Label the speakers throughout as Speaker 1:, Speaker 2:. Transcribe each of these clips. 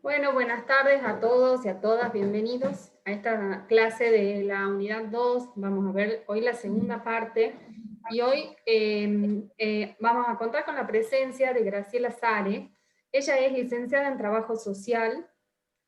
Speaker 1: Bueno, buenas tardes a todos y a todas, bienvenidos a esta clase de la unidad 2. Vamos a ver hoy la segunda parte, y hoy vamos a contar con la presencia de Graciela Sare. Ella es licenciada en Trabajo Social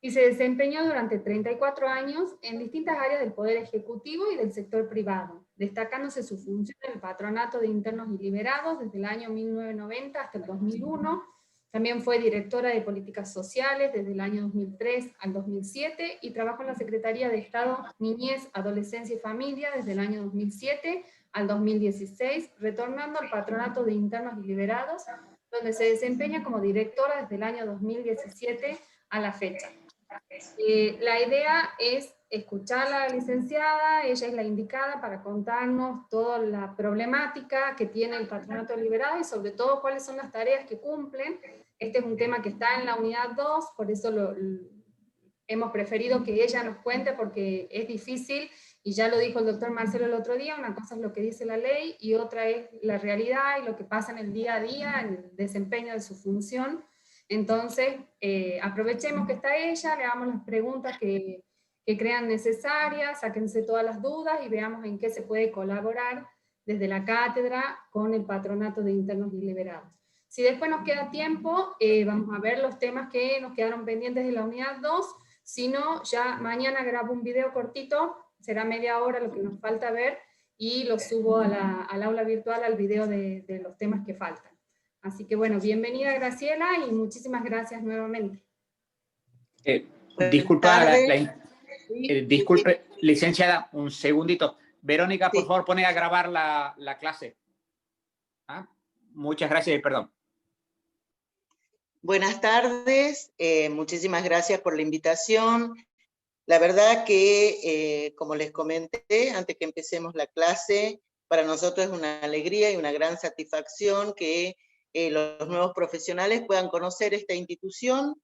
Speaker 1: y se desempeñó durante 34 años en distintas áreas del Poder Ejecutivo y del sector privado, destacándose su función en el Patronato de Internos y Liberados desde el año 1990 hasta el 2001. También fue directora de Políticas Sociales desde el año 2003 al 2007 y trabajó en la Secretaría de Estado Niñez, Adolescencia y Familia desde el año 2007 al 2016, retornando al Patronato de Internos y Liberados, donde se desempeña como directora desde el año 2017 a la fecha. La idea es escuchar a la licenciada, ella es la indicada para contarnos toda la problemática que tiene el Patronato Liberado y sobre todo cuáles son las tareas que cumplen. Este es un tema que está en la unidad 2, por eso hemos preferido que ella nos cuente porque es difícil, y ya lo dijo el doctor Marcelo el otro día, una cosa es lo que dice la ley y otra es la realidad y lo que pasa en el día a día, en el desempeño de su función. Entonces, aprovechemos que está ella, le hagamos las preguntas que crean necesarias, sáquense todas las dudas y veamos en qué se puede colaborar desde la cátedra con el Patronato de Internos y Liberados. Si después nos queda tiempo, vamos a ver los temas que nos quedaron pendientes de la unidad 2, si no, ya mañana grabo un video cortito, será media hora lo que nos falta ver, y lo subo al aula virtual, al video de los temas que faltan. Así que bueno, bienvenida Graciela y muchísimas gracias nuevamente.
Speaker 2: Disculpe, licenciada, un segundito. Verónica, por favor, pone a grabar la clase. Muchas gracias y perdón.
Speaker 3: Buenas tardes, muchísimas gracias por la invitación. La verdad que, como les comenté antes que empecemos la clase, para nosotros es una alegría y una gran satisfacción que los nuevos profesionales puedan conocer esta institución.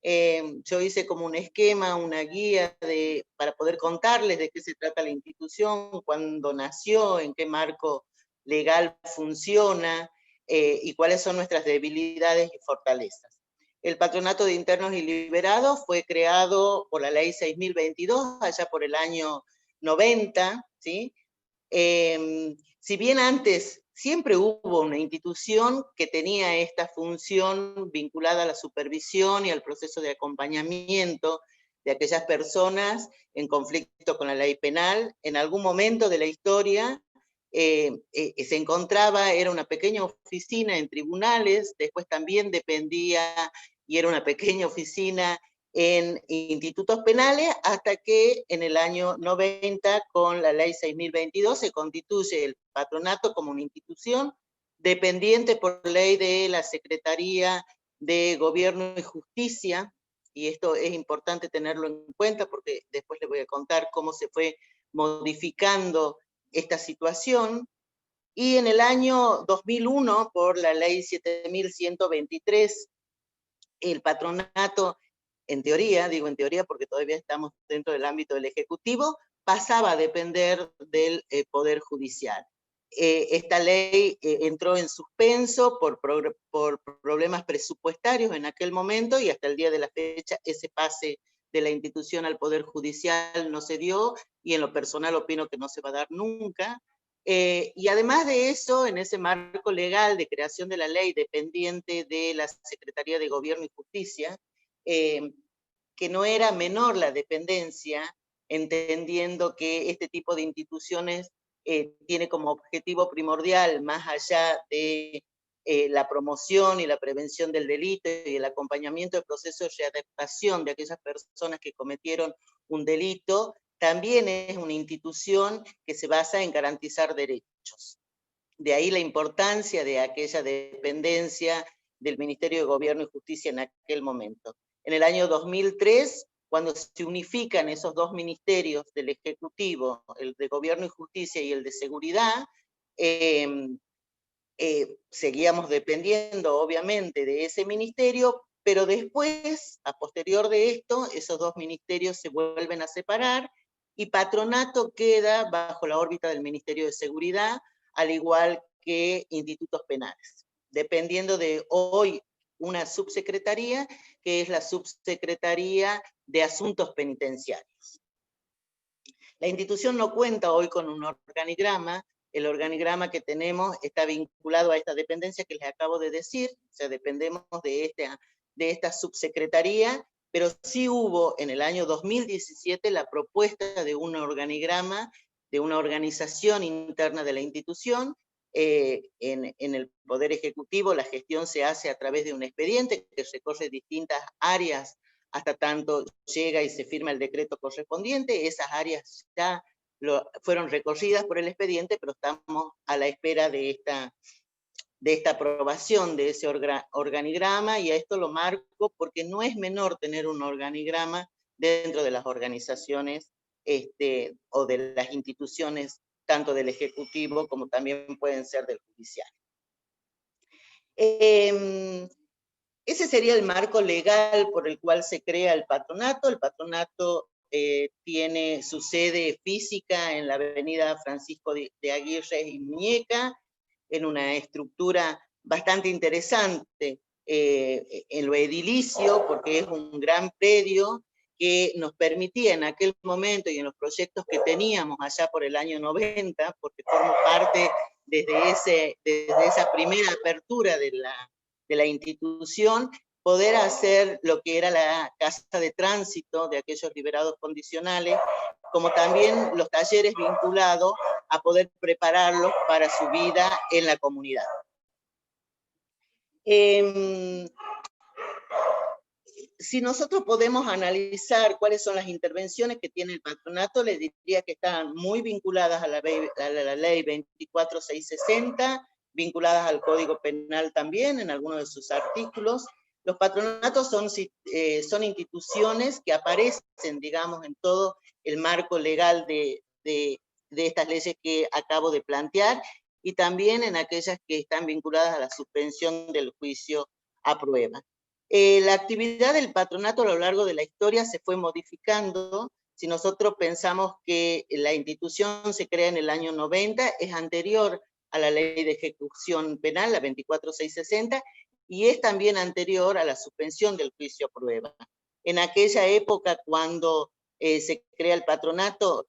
Speaker 3: Yo hice como un esquema, una guía para poder contarles de qué se trata la institución, cuándo nació, en qué marco legal funciona, y cuáles son nuestras debilidades y fortalezas. El Patronato de Internos y Liberados fue creado por la Ley 6022, allá por el año 90, ¿sí? Si bien antes siempre hubo una institución que tenía esta función vinculada a la supervisión y al proceso de acompañamiento de aquellas personas en conflicto con la ley penal, en algún momento de la historia se encontraba, era una pequeña oficina en tribunales, después también dependía y era una pequeña oficina en institutos penales, hasta que en el año 90, con la ley 6022, se constituye el patronato como una institución dependiente por ley de la Secretaría de Gobierno y Justicia, y esto es importante tenerlo en cuenta porque después les voy a contar cómo se fue modificando esta situación. Y en el año 2001, por la ley 7123, el patronato, en teoría, digo en teoría porque todavía estamos dentro del ámbito del Ejecutivo, pasaba a depender del Poder Judicial. Esta ley entró en suspenso por problemas presupuestarios en aquel momento, y hasta el día de la fecha ese pase de la institución al Poder Judicial no se dio, y en lo personal opino que no se va a dar nunca. Y además de eso, en ese marco legal de creación de la ley dependiente de la Secretaría de Gobierno y Justicia, que no era menor la dependencia, entendiendo que este tipo de instituciones tiene como objetivo primordial, más allá de la promoción y la prevención del delito y el acompañamiento del proceso de readaptación de aquellas personas que cometieron un delito, también es una institución que se basa en garantizar derechos. De ahí la importancia de aquella dependencia del Ministerio de Gobierno y Justicia en aquel momento. En el año 2003, cuando se unifican esos dos ministerios del Ejecutivo, el de Gobierno y Justicia y el de Seguridad, seguíamos dependiendo obviamente de ese ministerio, pero después, a posterior de esto, esos dos ministerios se vuelven a separar y Patronato queda bajo la órbita del Ministerio de Seguridad, al igual que institutos penales. Dependiendo de hoy una subsecretaría, que es la Subsecretaría de Asuntos Penitenciarios. La institución no cuenta hoy con un organigrama. El organigrama que tenemos está vinculado a esta dependencia que les acabo de decir, o sea, dependemos de esta subsecretaría, pero sí hubo en el año 2017 la propuesta de un organigrama, de una organización interna de la institución. En el Poder Ejecutivo la gestión se hace a través de un expediente que recorre distintas áreas hasta tanto llega y se firma el decreto correspondiente. Esas áreas ya fueron recorridas por el expediente, pero estamos a la espera de esta aprobación de ese organigrama, y a esto lo marco porque no es menor tener un organigrama dentro de las organizaciones o de las instituciones, tanto del Ejecutivo como también pueden ser del Judicial. Ese sería el marco legal por el cual se crea el patronato. El patronato tiene su sede física en la avenida Francisco de Aguirre y Muñeca, en una estructura bastante interesante en lo edilicio, porque es un gran predio que nos permitía en aquel momento y en los proyectos que teníamos allá por el año 90, porque formo parte desde esa primera apertura de la institución, poder hacer lo que era la casa de tránsito de aquellos liberados condicionales, como también los talleres vinculados a poder prepararlos para su vida en la comunidad. Si nosotros podemos analizar cuáles son las intervenciones que tiene el patronato, les diría que están muy vinculadas a la ley 24660, vinculadas al Código Penal también, en algunos de sus artículos. Los patronatos son instituciones que aparecen, digamos, en todo el marco legal de estas leyes que acabo de plantear, y también en aquellas que están vinculadas a la suspensión del juicio a prueba. La actividad del patronato a lo largo de la historia se fue modificando. Si nosotros pensamos que la institución se crea en el año 90, es anterior a la ley de ejecución penal, la 24660, y es también anterior a la suspensión del juicio a prueba. En aquella época, cuando se crea el patronato,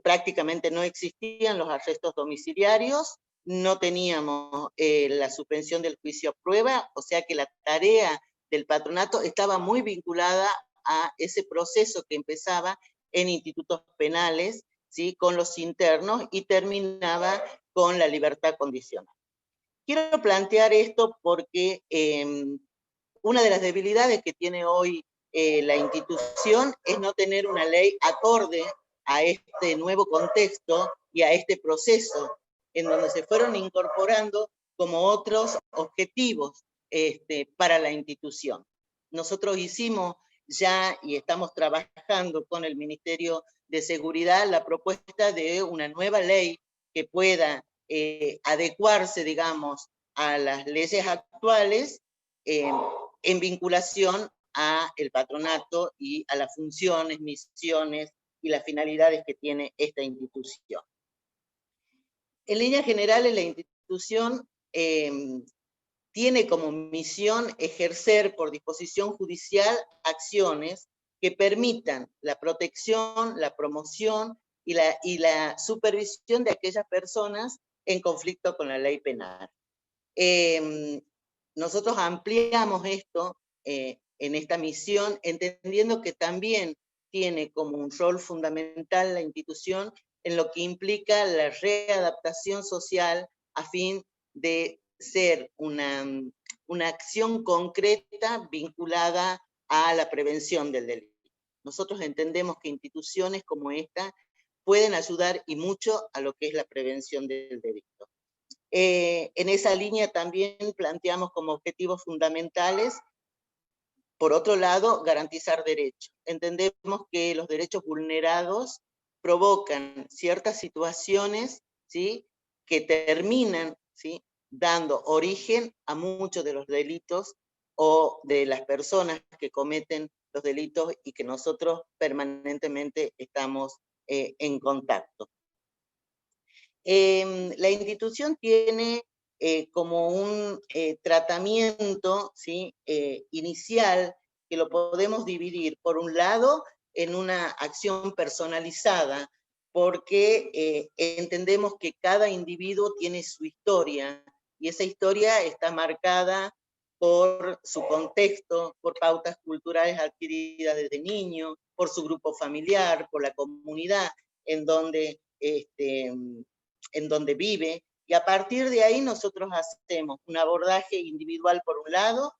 Speaker 3: prácticamente no existían los arrestos domiciliarios, no teníamos la suspensión del juicio a prueba, o sea que la tarea del patronato estaba muy vinculada a ese proceso que empezaba en institutos penales, ¿sí?, con los internos, y terminaba con la libertad condicional. Quiero plantear esto porque una de las debilidades que tiene hoy la institución es no tener una ley acorde a este nuevo contexto y a este proceso, en donde se fueron incorporando como otros objetivos para la institución. Nosotros hicimos ya y estamos trabajando con el Ministerio de Seguridad la propuesta de una nueva ley que pueda adecuarse, digamos, a las leyes actuales en vinculación a el patronato y a las funciones, misiones y las finalidades que tiene esta institución. En líneas generales, la institución tiene como misión ejercer por disposición judicial acciones que permitan la protección, la promoción y la supervisión de aquellas personas en conflicto con la ley penal. Nosotros ampliamos esto en esta misión, entendiendo que también tiene como un rol fundamental la institución en lo que implica la readaptación social a fin de ser una acción concreta vinculada a la prevención del delito. Nosotros entendemos que instituciones como esta pueden ayudar y mucho a lo que es la prevención del delito. En esa línea también planteamos como objetivos fundamentales, por otro lado, garantizar derechos. Entendemos que los derechos vulnerados provocan ciertas situaciones, ¿sí?, que terminan, ¿sí?, dando origen a muchos de los delitos o de las personas que cometen los delitos y que nosotros permanentemente estamos en contacto. La institución tiene como un tratamiento, ¿sí? Inicial, que lo podemos dividir, por un lado, en una acción personalizada, porque entendemos que cada individuo tiene su historia, y esa historia está marcada por su contexto, por pautas culturales adquiridas desde niño, por su grupo familiar, por la comunidad en donde, en donde vive, y a partir de ahí nosotros hacemos un abordaje individual por un lado,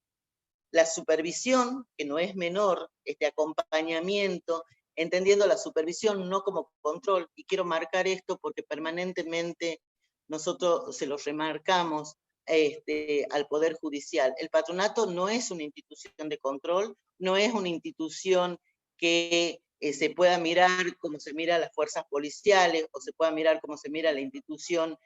Speaker 3: la supervisión, que no es menor, este acompañamiento, entendiendo la supervisión no como control, y quiero marcar esto porque permanentemente nosotros se lo remarcamos al Poder Judicial. El patronato no es una institución de control, no es una institución que se pueda mirar como se mira a las fuerzas policiales, o se pueda mirar como se mira a la institución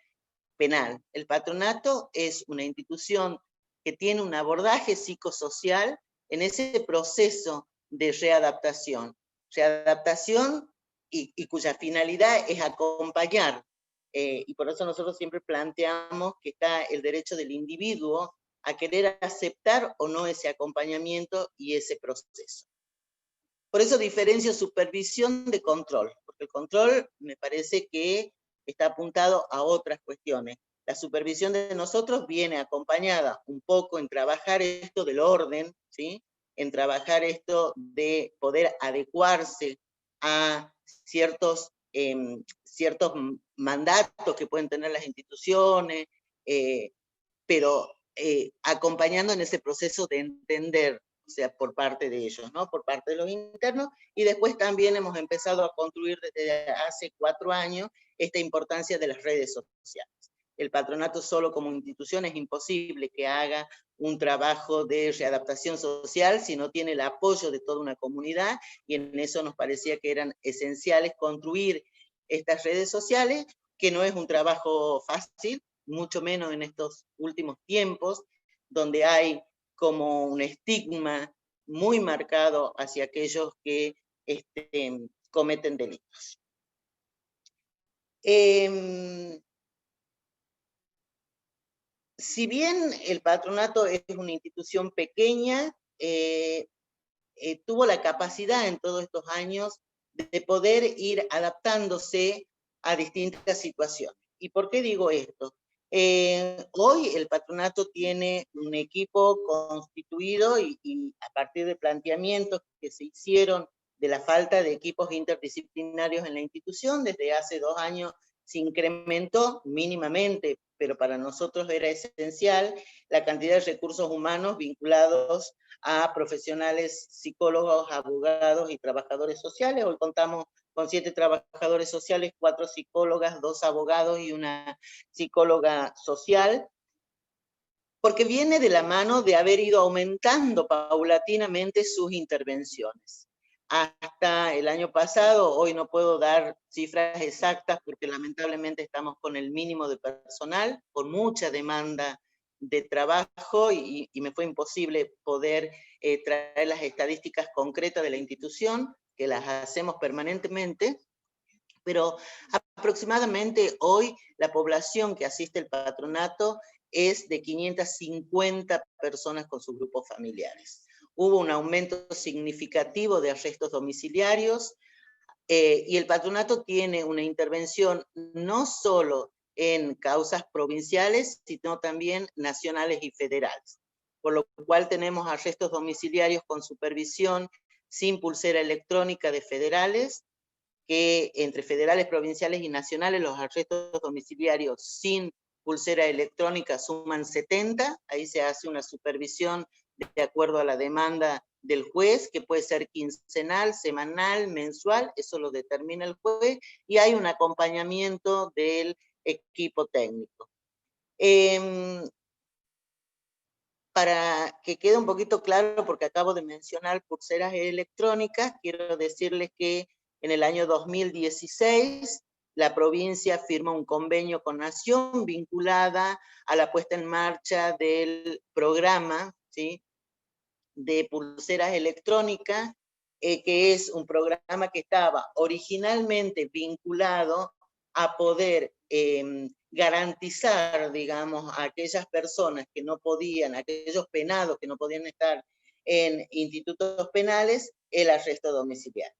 Speaker 3: penal. El patronato es una institución que tiene un abordaje psicosocial en ese proceso de readaptación. Readaptación y cuya finalidad es acompañar. Y por eso nosotros siempre planteamos que está el derecho del individuo a querer aceptar o no ese acompañamiento y ese proceso. Por eso diferencio supervisión de control, porque el control me parece que está apuntado a otras cuestiones. La supervisión de nosotros viene acompañada un poco en trabajar esto del orden, ¿sí? En trabajar esto de poder adecuarse a ciertos mandatos que pueden tener las instituciones, pero acompañando en ese proceso de entender, o sea, por parte de ellos, ¿no? Por parte de los internos, y después también hemos empezado a construir desde hace 4 años esta importancia de las redes sociales. El patronato solo como institución es imposible que haga un trabajo de readaptación social si no tiene el apoyo de toda una comunidad, y en eso nos parecía que eran esenciales construir estas redes sociales, que no es un trabajo fácil, mucho menos en estos últimos tiempos, donde hay como un estigma muy marcado hacia aquellos que cometen delitos. Si bien el patronato es una institución pequeña, tuvo la capacidad en todos estos años de poder ir adaptándose a distintas situaciones. ¿Y por qué digo esto? Hoy el patronato tiene un equipo constituido y a partir de planteamientos que se hicieron de la falta de equipos interdisciplinarios en la institución, desde hace 2 años se incrementó mínimamente, pero para nosotros era esencial la cantidad de recursos humanos vinculados a profesionales, psicólogos, abogados y trabajadores sociales. Hoy contamos con 7 trabajadores sociales, 4 psicólogas, 2 abogados y una psicóloga social, porque viene de la mano de haber ido aumentando paulatinamente sus intervenciones. Hasta el año pasado, hoy no puedo dar cifras exactas porque lamentablemente estamos con el mínimo de personal, con mucha demanda de trabajo y me fue imposible poder traer las estadísticas concretas de la institución, que las hacemos permanentemente, pero aproximadamente hoy la población que asiste al patronato es de 550 personas con sus grupos familiares. Hubo un aumento significativo de arrestos domiciliarios y el patronato tiene una intervención no solo en causas provinciales, sino también nacionales y federales. Por lo cual tenemos arrestos domiciliarios con supervisión sin pulsera electrónica de federales, que entre federales, provinciales y nacionales los arrestos domiciliarios sin pulsera electrónica suman 70, ahí se hace una supervisión de acuerdo a la demanda del juez, que puede ser quincenal, semanal, mensual, eso lo determina el juez, y hay un acompañamiento del equipo técnico. Para que quede un poquito claro, porque acabo de mencionar pulseras electrónicas, quiero decirles que en el año 2016 la provincia firmó un convenio con Nación vinculada a la puesta en marcha del programa, ¿sí?, de pulseras electrónicas, que es un programa que estaba originalmente vinculado a poder garantizar, digamos, a aquellas personas que no podían, a aquellos penados que no podían estar en institutos penales, el arresto domiciliario.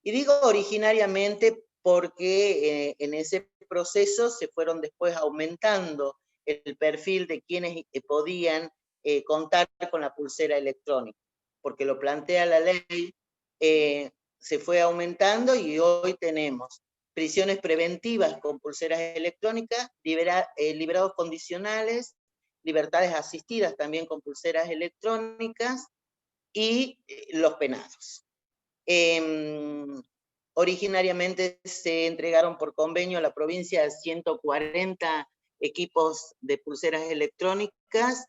Speaker 3: Y digo originariamente porque en ese proceso se fueron después aumentando el perfil de quienes podían contar con la pulsera electrónica, porque lo plantea la ley, se fue aumentando y hoy tenemos prisiones preventivas con pulseras electrónicas, liberados condicionales, libertades asistidas también con pulseras electrónicas y los penados. Originariamente se entregaron por convenio a la provincia 140 equipos de pulseras electrónicas,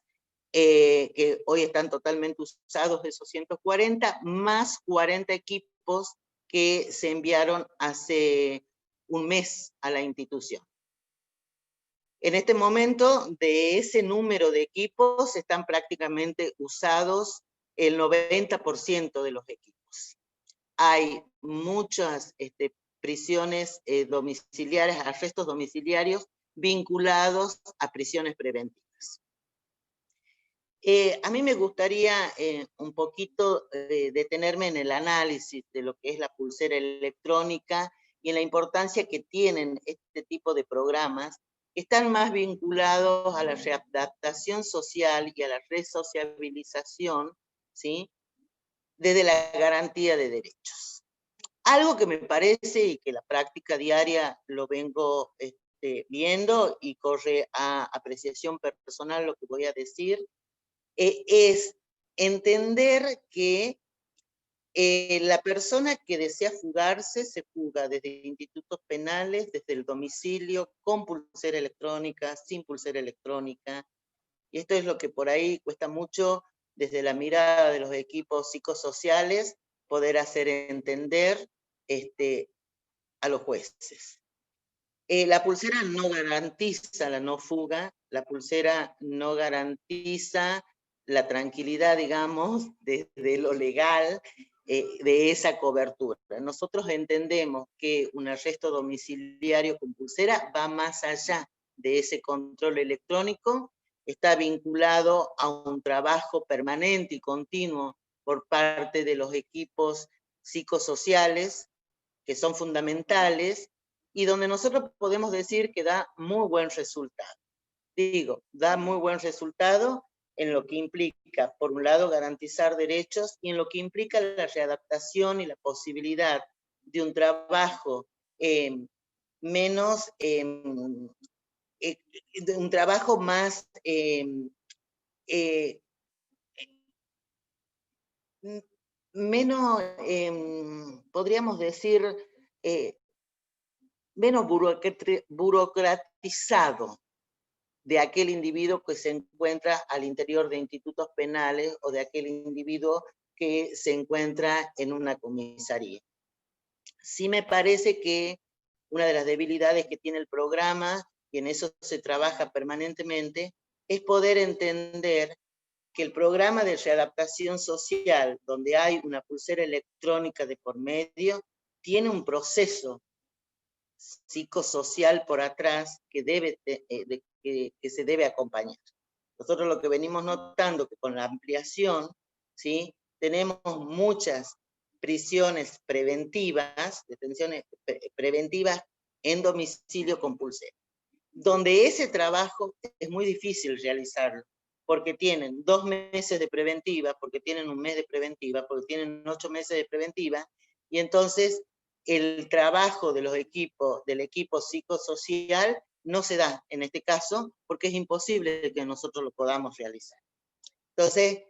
Speaker 3: que hoy están totalmente usados esos 140, más 40 equipos que se enviaron hace un mes a la institución. En este momento, de ese número de equipos, están prácticamente usados el 90% de los equipos. Hay muchas prisiones domiciliarias, arrestos domiciliarios vinculados a prisiones preventivas. A mí me gustaría un poquito detenerme en el análisis de lo que es la pulsera electrónica y en la importancia que tienen este tipo de programas que están más vinculados a la readaptación social y a la resociabilización, ¿sí?, desde la garantía de derechos. Algo que me parece y que la práctica diaria lo vengo viendo y corre a apreciación personal lo que voy a decir, es entender que la persona que desea fugarse se fuga desde institutos penales, desde el domicilio, con pulsera electrónica, sin pulsera electrónica. Y esto es lo que por ahí cuesta mucho desde la mirada de los equipos psicosociales poder hacer entender a los jueces. La pulsera no garantiza la no fuga, la pulsera no garantiza la tranquilidad, digamos, de lo legal, de esa cobertura. Nosotros entendemos que un arresto domiciliario con pulsera va más allá de ese control electrónico, está vinculado a un trabajo permanente y continuo por parte de los equipos psicosociales, que son fundamentales, y donde nosotros podemos decir que da muy buen resultado. Digo, da muy buen resultado en lo que implica, por un lado, garantizar derechos, y en lo que implica la readaptación y la posibilidad de un trabajo menos, de un trabajo más menos, podríamos decir, menos burocratizado de aquel individuo que se encuentra al interior de institutos penales o de aquel individuo que se encuentra en una comisaría. Sí me parece que una de las debilidades que tiene el programa, y en eso se trabaja permanentemente, es poder entender que el programa de readaptación social, donde hay una pulsera electrónica de por medio, tiene un proceso psicosocial por atrás que se debe acompañar. Nosotros lo que venimos notando que con la ampliación, ¿sí?, tenemos muchas prisiones preventivas, detenciones preventivas en domicilio con pulsera, donde ese trabajo es muy difícil realizarlo, porque tienen 2 meses de preventiva, porque tienen 1 mes de preventiva, porque tienen 8 meses de preventiva, y entonces el trabajo de los equipos, del equipo psicosocial, no se da en este caso, porque es imposible que nosotros lo podamos realizar. Entonces,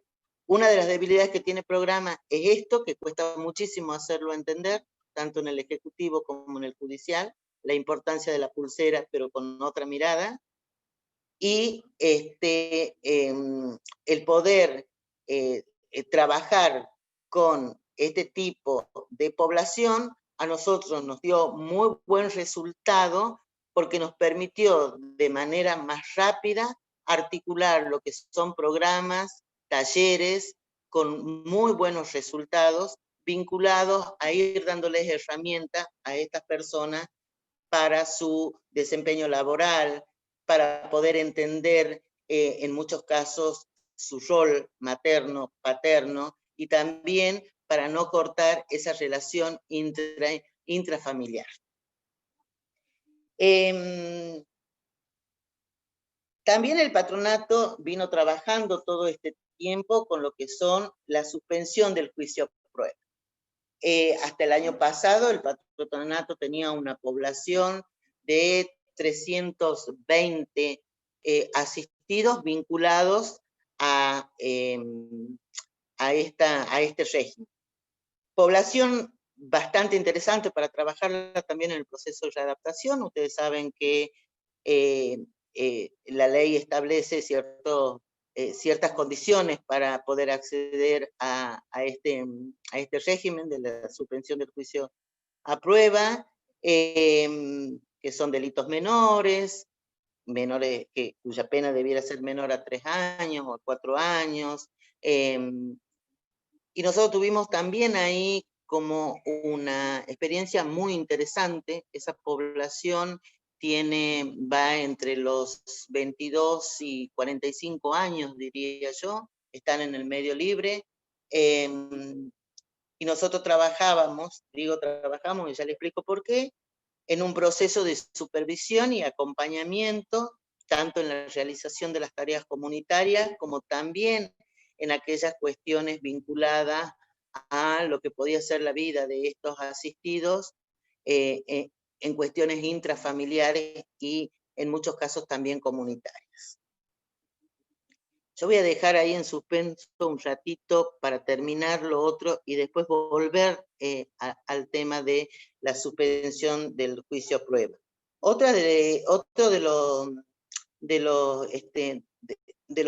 Speaker 3: una de las debilidades que tiene el programa es esto, que cuesta muchísimo hacerlo entender, tanto en el ejecutivo como en el judicial, la importancia de la pulsera, pero con otra mirada, y el poder trabajar con este tipo de población, a nosotros nos dio muy buen resultado, porque nos permitió de manera más rápida articular lo que son programas, talleres, con muy buenos resultados, vinculados a ir dándoles herramientas a estas personas para su desempeño laboral, para poder entender en muchos casos su rol materno, paterno, y también para no cortar esa relación intrafamiliar. También el patronato vino trabajando todo este tiempo con lo que son la suspensión del juicio a prueba. Hasta el año pasado el patronato tenía una población de 320 asistidos vinculados a este régimen. Población bastante interesante para trabajarla también en el proceso de adaptación. Ustedes saben que la ley establece ciertas condiciones para poder acceder a este régimen de la suspensión del juicio a prueba, que son delitos menores cuya pena debiera ser menor a 3 años o a 4 años. Y nosotros tuvimos también ahí como una experiencia muy interesante. Esa población va entre los 22 y 45 años, diría yo, están en el medio libre, y nosotros trabajamos, y ya le explico por qué, en un proceso de supervisión y acompañamiento, tanto en la realización de las tareas comunitarias, como también en aquellas cuestiones vinculadas a lo que podía ser la vida de estos asistidos, en cuestiones intrafamiliares y en muchos casos también comunitarias. Yo voy a dejar ahí en suspenso un ratito para terminar lo otro y después volver al tema de la suspensión del juicio a prueba. Otro de los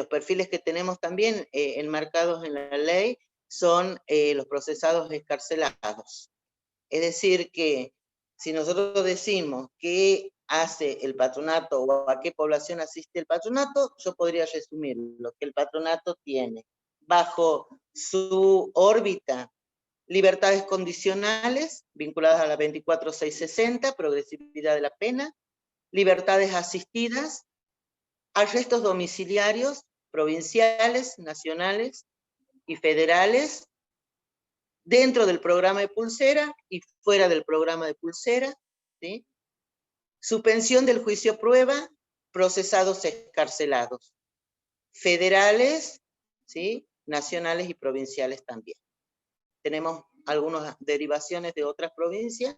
Speaker 3: perfiles que tenemos también enmarcados en la ley son los procesados excarcelados. Es decir, que si nosotros decimos qué hace el patronato o a qué población asiste el patronato, yo podría resumir lo que el patronato tiene bajo su órbita: libertades condicionales vinculadas a la 24660, progresividad de la pena, libertades asistidas, arrestos domiciliarios provinciales, nacionales y federales, dentro del programa de pulsera y fuera del programa de pulsera, ¿sí? Suspensión del juicio a prueba, procesados excarcelados, federales, ¿sí? Nacionales y provinciales también. Tenemos algunas derivaciones de otras provincias,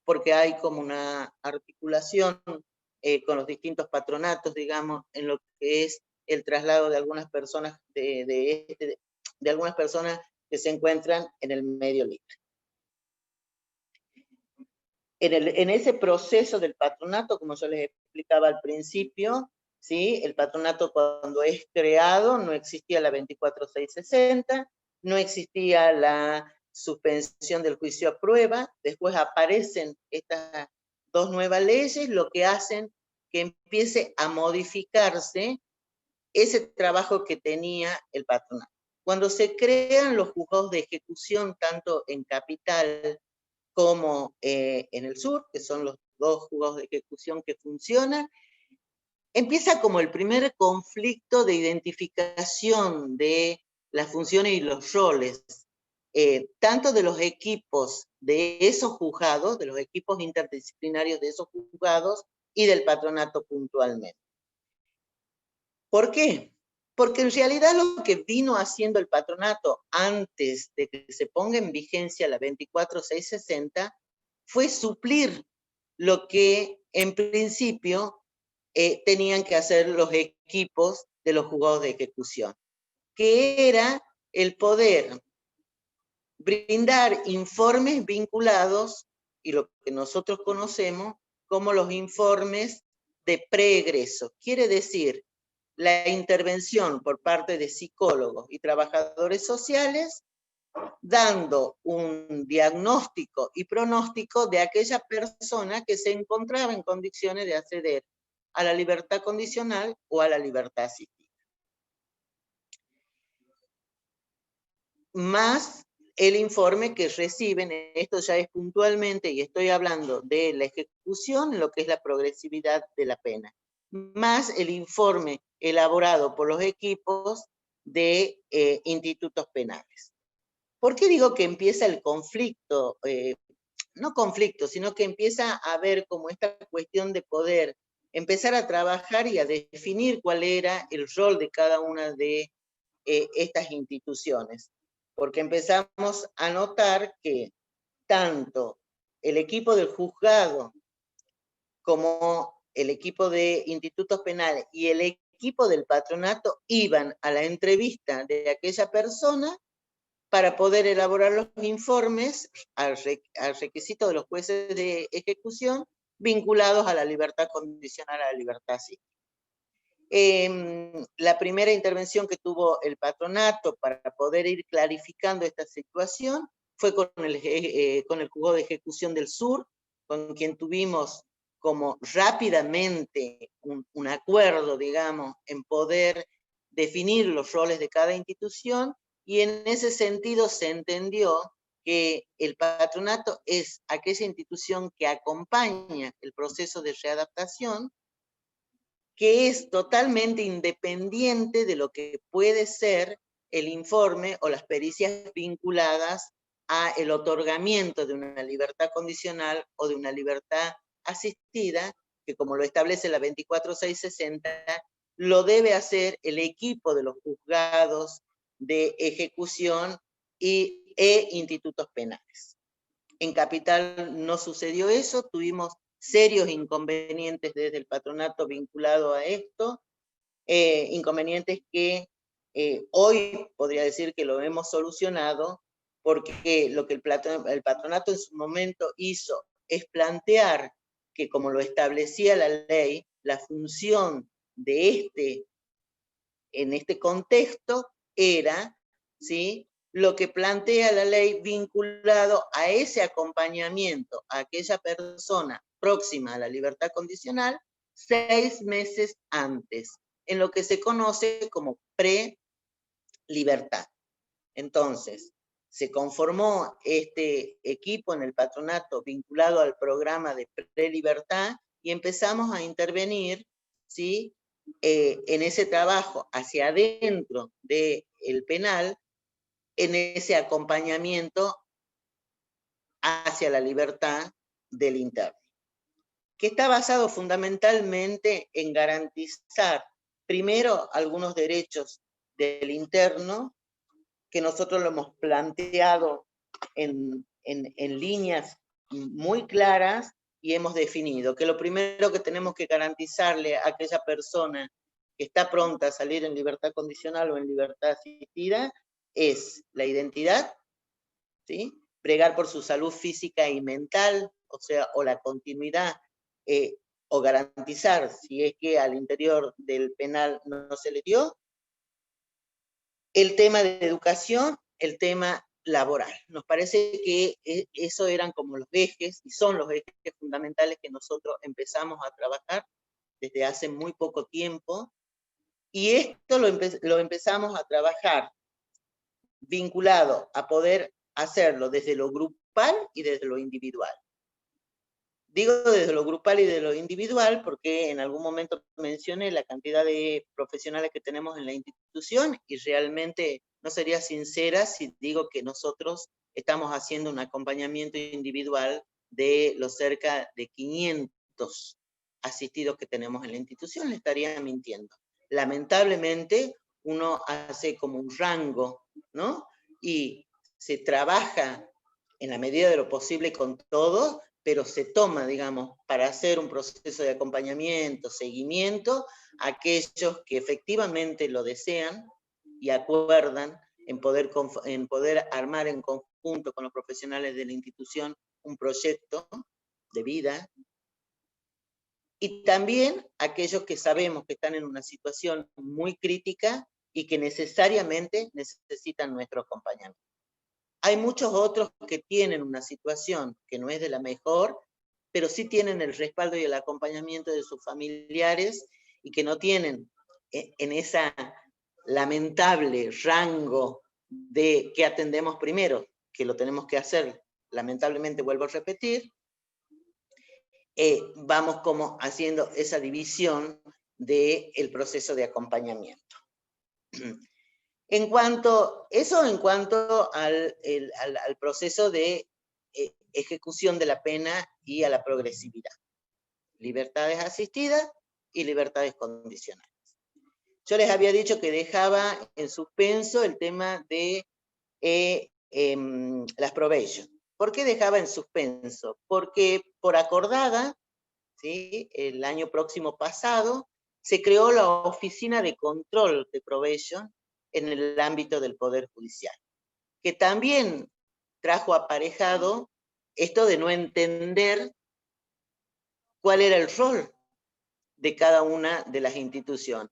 Speaker 3: porque hay como una articulación con los distintos patronatos, digamos, en lo que es el traslado de algunas personas, de algunas personas que se encuentran en el medio libre. En ese proceso del patronato, como yo les explicaba al principio, ¿sí? El patronato, cuando es creado, no existía la 24660, no existía la suspensión del juicio a prueba. Después aparecen estas dos nuevas leyes, lo que hacen que empiece a modificarse ese trabajo que tenía el patronato. Cuando se crean los juzgados de ejecución, tanto en capital como en el sur, que son los dos juzgados de ejecución que funcionan, empieza como el primer conflicto de identificación de las funciones y los roles, tanto de los equipos de esos juzgados, de los equipos interdisciplinarios de esos juzgados, y del patronato puntualmente. ¿Por qué? Porque en realidad lo que vino haciendo el patronato antes de que se ponga en vigencia la 24660 fue suplir lo que en principio tenían que hacer los equipos de los juzgados de ejecución, que era el poder brindar informes vinculados, y lo que nosotros conocemos como los informes de preegreso. Quiere decir, la intervención por parte de psicólogos y trabajadores sociales, dando un diagnóstico y pronóstico de aquella persona que se encontraba en condiciones de acceder a la libertad condicional o a la libertad asistida. Más el informe que reciben, esto ya es puntualmente, y estoy hablando de la ejecución, lo que es la progresividad de la pena. más el informe elaborado por los equipos de institutos penales. ¿Por qué digo que empieza el conflicto? No conflicto, sino que empieza a haber como esta cuestión de poder empezar a trabajar y a definir cuál era el rol de cada una de estas instituciones. Porque empezamos a notar que tanto el equipo del juzgado como el equipo de institutos penales y el equipo del patronato iban a la entrevista de aquella persona para poder elaborar los informes al requisito de los jueces de ejecución vinculados a la libertad condicional, a la libertad cívica. La primera intervención que tuvo el patronato para poder ir clarificando esta situación fue con el juzgado de ejecución del sur, con quien tuvimos como rápidamente un acuerdo, digamos, en poder definir los roles de cada institución, y en ese sentido se entendió que el patronato es aquella institución que acompaña el proceso de readaptación, que es totalmente independiente de lo que puede ser el informe o las pericias vinculadas a el otorgamiento de una libertad condicional o de una libertad asistida, que como lo establece la 24660, lo debe hacer el equipo de los juzgados de ejecución e institutos penales. En Capital no sucedió eso, tuvimos serios inconvenientes desde el patronato vinculado a esto, inconvenientes que hoy podría decir que lo hemos solucionado, porque lo que el patronato en su momento hizo es plantear que, como lo establecía la ley, la función de en este contexto era, ¿sí?, lo que plantea la ley vinculado a ese acompañamiento a aquella persona próxima a la libertad condicional 6 meses antes, en lo que se conoce como pre-libertad. Entonces, se conformó este equipo en el patronato vinculado al programa de pre-libertad y empezamos a intervenir, ¿sí?, en ese trabajo hacia adentro del penal, en ese acompañamiento hacia la libertad del interno, que está basado fundamentalmente en garantizar, primero, algunos derechos del interno, que nosotros lo hemos planteado en líneas muy claras y hemos definido que lo primero que tenemos que garantizarle a aquella persona que está pronta a salir en libertad condicional o en libertad asistida es la identidad, ¿sí?, pregar por su salud física y mental, o sea, o la continuidad, o garantizar, si es que al interior del penal no se le dio, el tema de educación, el tema laboral. Nos parece que eso eran como los ejes, y son los ejes fundamentales que nosotros empezamos a trabajar desde hace muy poco tiempo, y esto lo empezamos a trabajar vinculado a poder hacerlo desde lo grupal y desde lo individual. Digo desde lo grupal y de lo individual porque en algún momento mencioné la cantidad de profesionales que tenemos en la institución, y realmente no sería sincera si digo que nosotros estamos haciendo un acompañamiento individual de los cerca de 500 asistidos que tenemos en la institución, le estaría mintiendo. Lamentablemente, uno hace como un rango, ¿no? Y se trabaja en la medida de lo posible con todo, pero se toma, digamos, para hacer un proceso de acompañamiento, seguimiento, a aquellos que efectivamente lo desean y acuerdan en poder armar en conjunto con los profesionales de la institución un proyecto de vida, y también aquellos que sabemos que están en una situación muy crítica y que necesariamente necesitan nuestro acompañamiento. Hay muchos otros que tienen una situación que no es de la mejor, pero sí tienen el respaldo y el acompañamiento de sus familiares, y que no tienen en esa lamentable rango de que atendemos primero, que lo tenemos que hacer, lamentablemente vuelvo a repetir, vamos como haciendo esa división del proceso de acompañamiento. En cuanto al proceso de ejecución de la pena y a la progresividad. Libertades asistidas y libertades condicionales. Yo les había dicho que dejaba en suspenso el tema de las probation. ¿Por qué dejaba en suspenso? Porque por acordada, ¿sí?, el año próximo pasado, se creó la Oficina de Control de Probation en el ámbito del Poder Judicial, que también trajo aparejado esto de no entender cuál era el rol de cada una de las instituciones.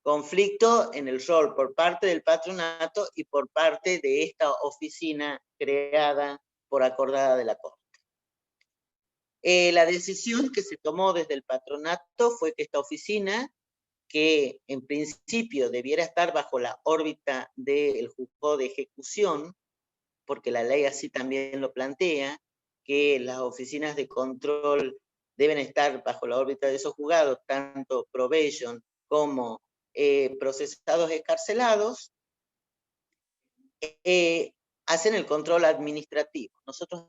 Speaker 3: Conflicto en el rol por parte del patronato y por parte de esta oficina creada por acordada de la Corte. La decisión que se tomó desde el patronato fue que esta oficina, que en principio debiera estar bajo la órbita del juzgado de ejecución, porque la ley así también lo plantea, que las oficinas de control deben estar bajo la órbita de esos juzgados, tanto probation como procesados excarcelados, hacen el control administrativo. Nosotros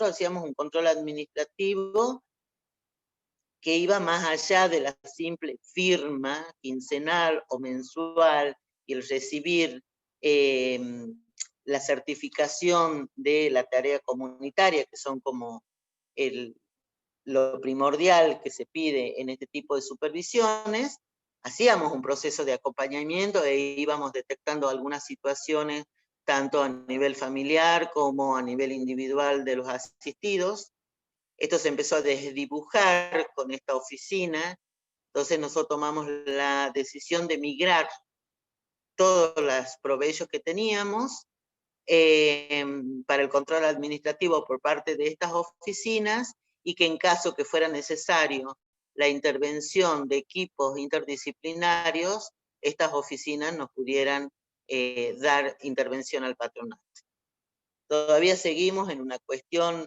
Speaker 3: hacíamos un control administrativo que iba más allá de la simple firma quincenal o mensual y el recibir la certificación de la tarea comunitaria, que son como lo primordial que se pide en este tipo de supervisiones. Hacíamos un proceso de acompañamiento e íbamos detectando algunas situaciones, tanto a nivel familiar como a nivel individual de los asistidos. Esto se empezó a desdibujar con esta oficina, entonces nosotros tomamos la decisión de migrar todos los proveedores que teníamos para el control administrativo por parte de estas oficinas, y que en caso que fuera necesario la intervención de equipos interdisciplinarios, estas oficinas nos pudieran dar intervención al patronato. Todavía seguimos en una cuestión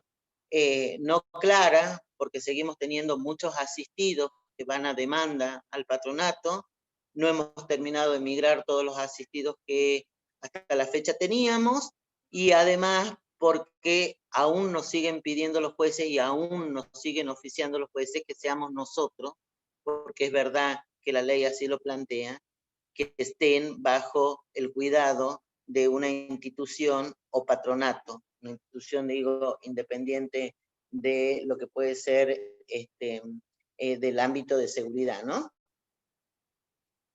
Speaker 3: no clara, porque seguimos teniendo muchos asistidos que van a demanda al patronato. No hemos terminado de migrar todos los asistidos que hasta la fecha teníamos, y además porque aún nos siguen pidiendo los jueces y aún nos siguen oficiando los jueces que seamos nosotros, porque es verdad que la ley así lo plantea, que estén bajo el cuidado de una institución o patronato, una institución, digo, independiente de lo que puede ser del ámbito de seguridad, ¿no?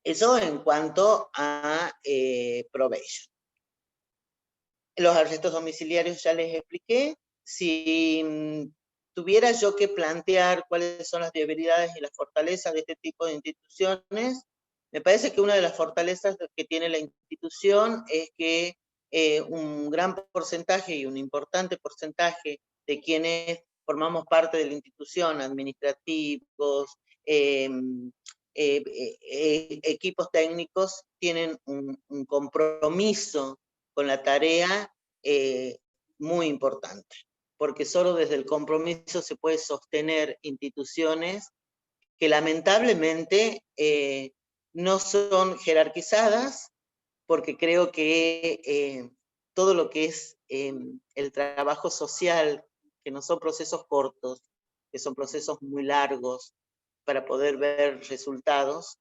Speaker 3: Eso en cuanto a probation. Los arrestos domiciliarios ya les expliqué. Si tuviera yo que plantear cuáles son las debilidades y las fortalezas de este tipo de instituciones, me parece que una de las fortalezas que tiene la institución es que un gran porcentaje y un importante porcentaje de quienes formamos parte de la institución, administrativos, equipos técnicos, tienen un compromiso con la tarea muy importante, porque solo desde el compromiso se puede sostener instituciones que lamentablemente no son jerarquizadas, porque creo que todo lo que es el trabajo social, que no son procesos cortos, que son procesos muy largos para poder ver resultados,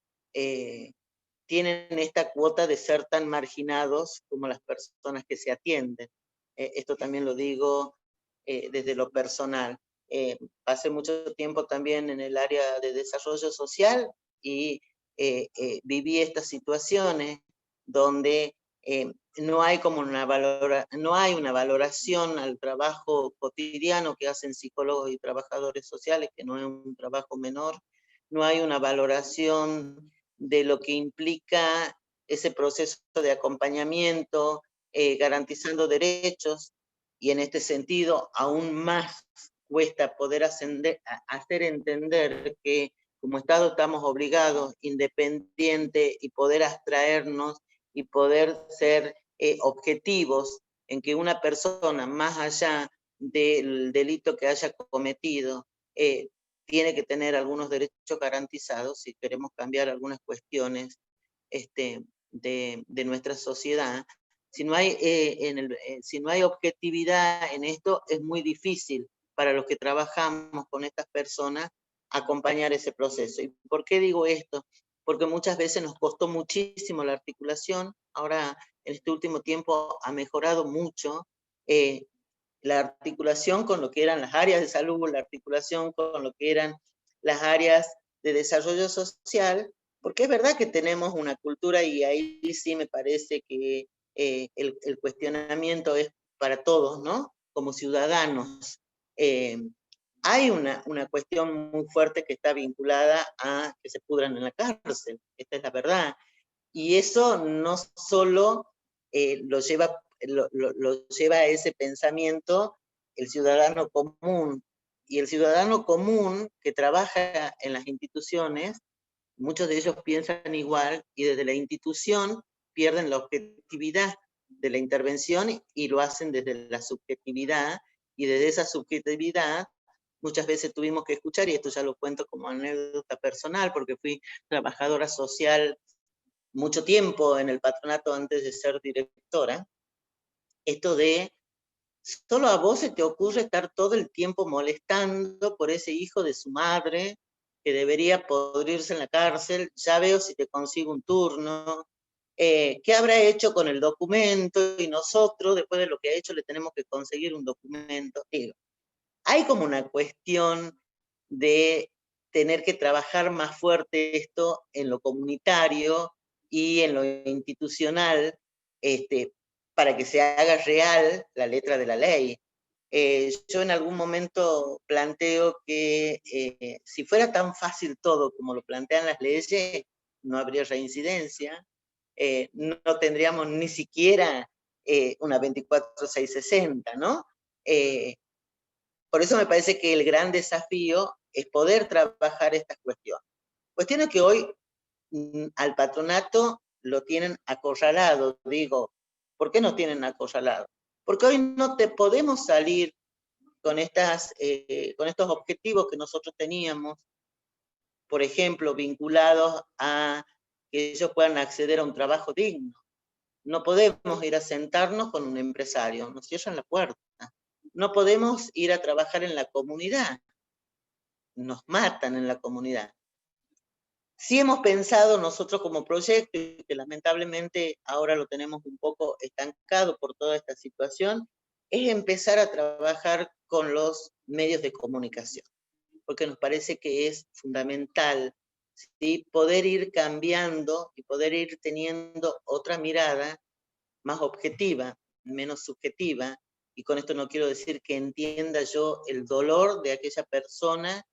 Speaker 3: tienen esta cuota de ser tan marginados como las personas que se atienden. Esto también lo digo desde lo personal. Pasé mucho tiempo también en el área de desarrollo social y viví estas situaciones donde no hay como no hay una valoración al trabajo cotidiano que hacen psicólogos y trabajadores sociales, que no es un trabajo menor. No hay una valoración de lo que implica ese proceso de acompañamiento, garantizando derechos, y en este sentido aún más cuesta poder hacer entender que como Estado estamos obligados, independiente, y poder abstraernos y poder ser objetivos en que una persona, más allá del delito que haya cometido, tiene que tener algunos derechos garantizados si queremos cambiar algunas cuestiones de nuestra sociedad. Si no hay objetividad en esto, es muy difícil para los que trabajamos con estas personas acompañar ese proceso. ¿Y por qué digo esto? Porque muchas veces nos costó muchísimo la articulación. Ahora, en este último tiempo, ha mejorado mucho la articulación con lo que eran las áreas de salud, la articulación con lo que eran las áreas de desarrollo social, porque es verdad que tenemos una cultura, y ahí sí me parece que el cuestionamiento es para todos, ¿no? Como ciudadanos. Hay una cuestión muy fuerte que está vinculada a que se pudran en la cárcel, esta es la verdad. Y eso no solo lo lleva a ese pensamiento el ciudadano común, y el ciudadano común que trabaja en las instituciones, muchos de ellos piensan igual, y desde la institución pierden la objetividad de la intervención y lo hacen desde la subjetividad, y desde esa subjetividad muchas veces tuvimos que escuchar, y esto ya lo cuento como anécdota personal, porque fui trabajadora social mucho tiempo en el patronato antes de ser directora, esto de solo a vos se te ocurre estar todo el tiempo molestando por ese hijo de su madre que debería pudrirse en la cárcel, ya veo si te consigo un turno, ¿qué habrá hecho con el documento? Y nosotros, después de lo que ha hecho, le tenemos que conseguir un documento. Digo, hay como una cuestión de tener que trabajar más fuerte esto en lo comunitario y en lo institucional, para que se haga real la letra de la ley. Yo en algún momento planteo que si fuera tan fácil todo como lo plantean las leyes, no habría reincidencia, no tendríamos ni siquiera una 24/660, ¿no? Por eso me parece que el gran desafío es poder trabajar estas cuestiones. Cuestiones que hoy al patronato lo tienen acorralado, digo. ¿Por qué nos tienen acorralado? Porque hoy no te podemos salir con estos objetivos que nosotros teníamos, por ejemplo, vinculados a que ellos puedan acceder a un trabajo digno. No podemos ir a sentarnos con un empresario, nos cierran la puerta. No podemos ir a trabajar en la comunidad, nos matan en la comunidad. Sí hemos pensado nosotros como proyecto, y que lamentablemente ahora lo tenemos un poco estancado por toda esta situación, es empezar a trabajar con los medios de comunicación, porque nos parece que es fundamental, ¿sí?, poder ir cambiando y poder ir teniendo otra mirada más objetiva, menos subjetiva, y con esto no quiero decir que entienda yo el dolor de aquella persona,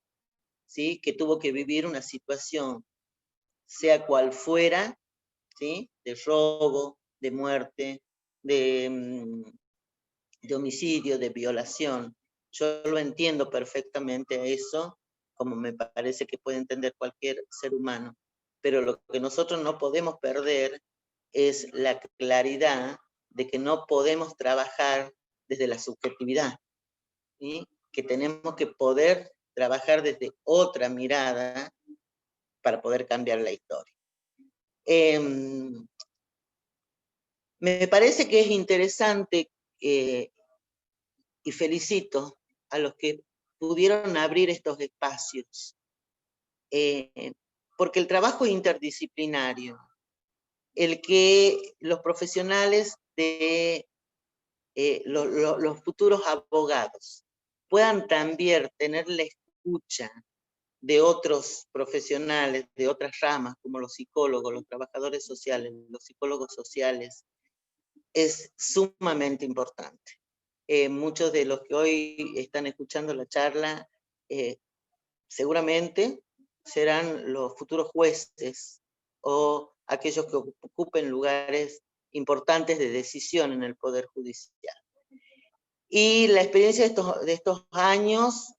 Speaker 3: ¿sí?, que tuvo que vivir una situación, sea cual fuera, ¿sí?, de robo, de muerte, de homicidio, de violación. Yo lo entiendo perfectamente eso, como me parece que puede entender cualquier ser humano, pero lo que nosotros no podemos perder es la claridad de que no podemos trabajar desde la subjetividad, ¿sí?, que tenemos que poder trabajar desde otra mirada para poder cambiar la historia. Me parece que es interesante y felicito a los que pudieron abrir estos espacios, porque el trabajo interdisciplinario, el que los profesionales de los futuros abogados puedan también tener la escucha de otros profesionales, de otras ramas, como los psicólogos, los trabajadores sociales, los psicólogos sociales, es sumamente importante. Muchos de los que hoy están escuchando la charla, seguramente serán los futuros jueces o aquellos que ocupen lugares importantes de decisión en el Poder Judicial. Y la experiencia de estos años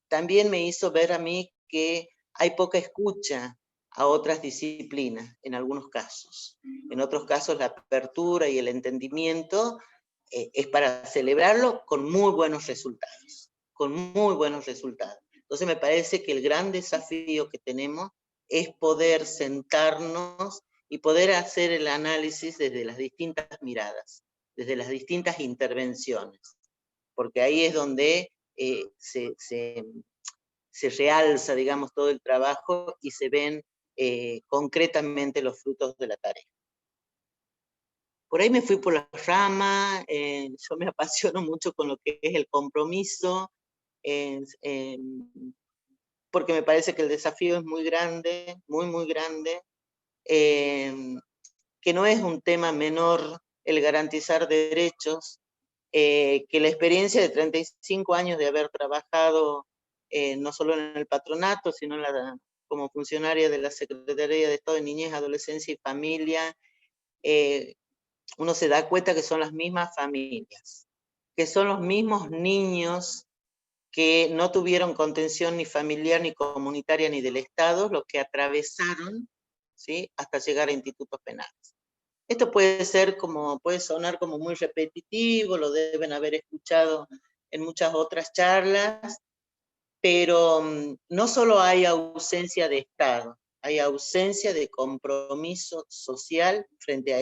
Speaker 3: también me hizo ver a mí que hay poca escucha a otras disciplinas, en algunos casos. En otros casos la apertura y el entendimiento es para celebrarlo con muy buenos resultados, con muy buenos resultados. Entonces me parece que el gran desafío que tenemos es poder sentarnos y poder hacer el análisis desde las distintas miradas, desde las distintas intervenciones, porque ahí es donde se realza, digamos, todo el trabajo y se ven concretamente los frutos de la tarea. Por ahí me fui por la rama, yo me apasiono mucho con lo que es el compromiso, porque me parece que el desafío es muy grande, muy grande, que no es un tema menor el garantizar derechos, que la experiencia de 35 años de haber trabajado no solo en el patronato, sino como funcionaria de la Secretaría de Estado de Niñez, Adolescencia y Familia, uno se da cuenta que son las mismas familias, que son los mismos niños que no tuvieron contención ni familiar, ni comunitaria, ni del Estado, los que atravesaron, ¿sí?, hasta llegar a institutos penales. Esto puede sonar como muy repetitivo, lo deben haber escuchado en muchas otras charlas, pero no solo hay ausencia de Estado, hay ausencia de compromiso social frente a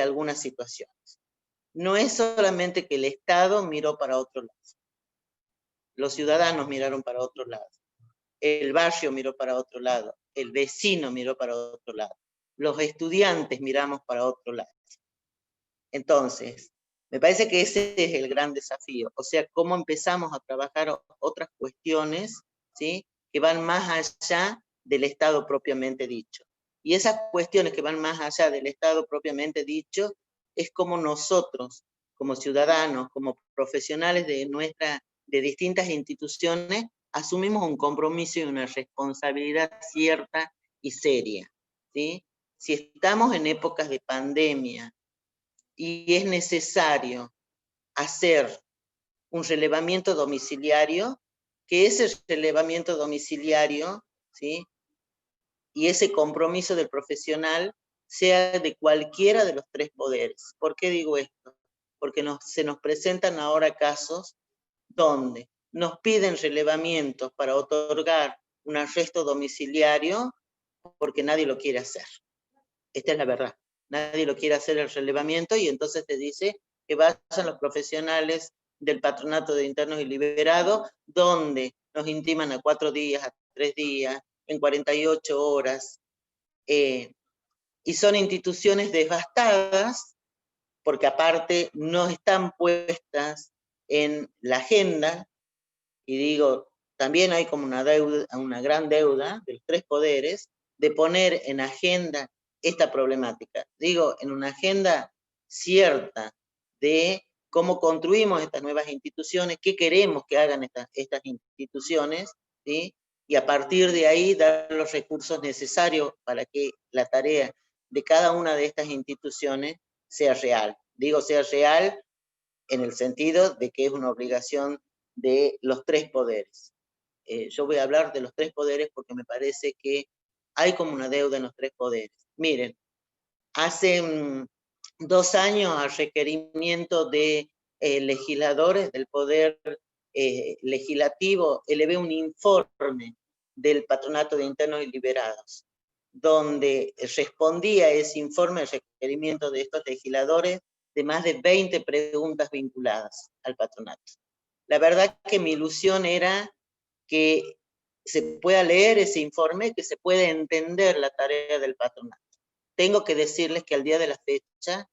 Speaker 3: algunas situaciones. No es solamente que el Estado miró para otro lado, los ciudadanos miraron para otro lado, el barrio miró para otro lado, el vecino miró para otro lado, los estudiantes miramos para otro lado. Entonces, me parece que ese es el gran desafío, o sea, cómo empezamos a trabajar otras cuestiones, ¿sí?, que van más allá del Estado propiamente dicho. Y esas cuestiones que van más allá del Estado propiamente dicho, es como nosotros, como ciudadanos, como profesionales de distintas instituciones, asumimos un compromiso y una responsabilidad cierta y seria, ¿sí? Si estamos en épocas de pandemia y es necesario hacer un relevamiento domiciliario, que ese relevamiento domiciliario, ¿sí?, y ese compromiso del profesional sea de cualquiera de los tres poderes. ¿Por qué digo esto? Porque se nos presentan ahora casos donde nos piden relevamientos para otorgar un arresto domiciliario porque nadie lo quiere hacer. Esta es la verdad. Nadie lo quiere hacer el relevamiento y entonces te dice que vayan los profesionales del Patronato de Internos y Liberados, donde nos intiman a 4 días, a 3 días, en 48 horas, y son instituciones devastadas, porque aparte no están puestas en la agenda, y digo, también hay como una gran deuda de los tres poderes, de poner en agenda esta problemática. Digo, en una agenda cierta de cómo construimos estas nuevas instituciones, qué queremos que hagan estas instituciones, ¿sí?, y a partir de ahí dar los recursos necesarios para que la tarea de cada una de estas instituciones sea real. Digo, sea real en el sentido de que es una obligación de los tres poderes. Yo voy a hablar de los tres poderes porque me parece que hay como una deuda en los tres poderes. Miren, hace 2 años, a requerimiento de legisladores del Poder Legislativo, elevé un informe del Patronato de Internos y Liberados, donde respondía a ese informe, el requerimiento de estos legisladores, de más de 20 preguntas vinculadas al patronato. La verdad que mi ilusión era que se pueda leer ese informe, que se pueda entender la tarea del patronato. Tengo que decirles que al día de la fecha,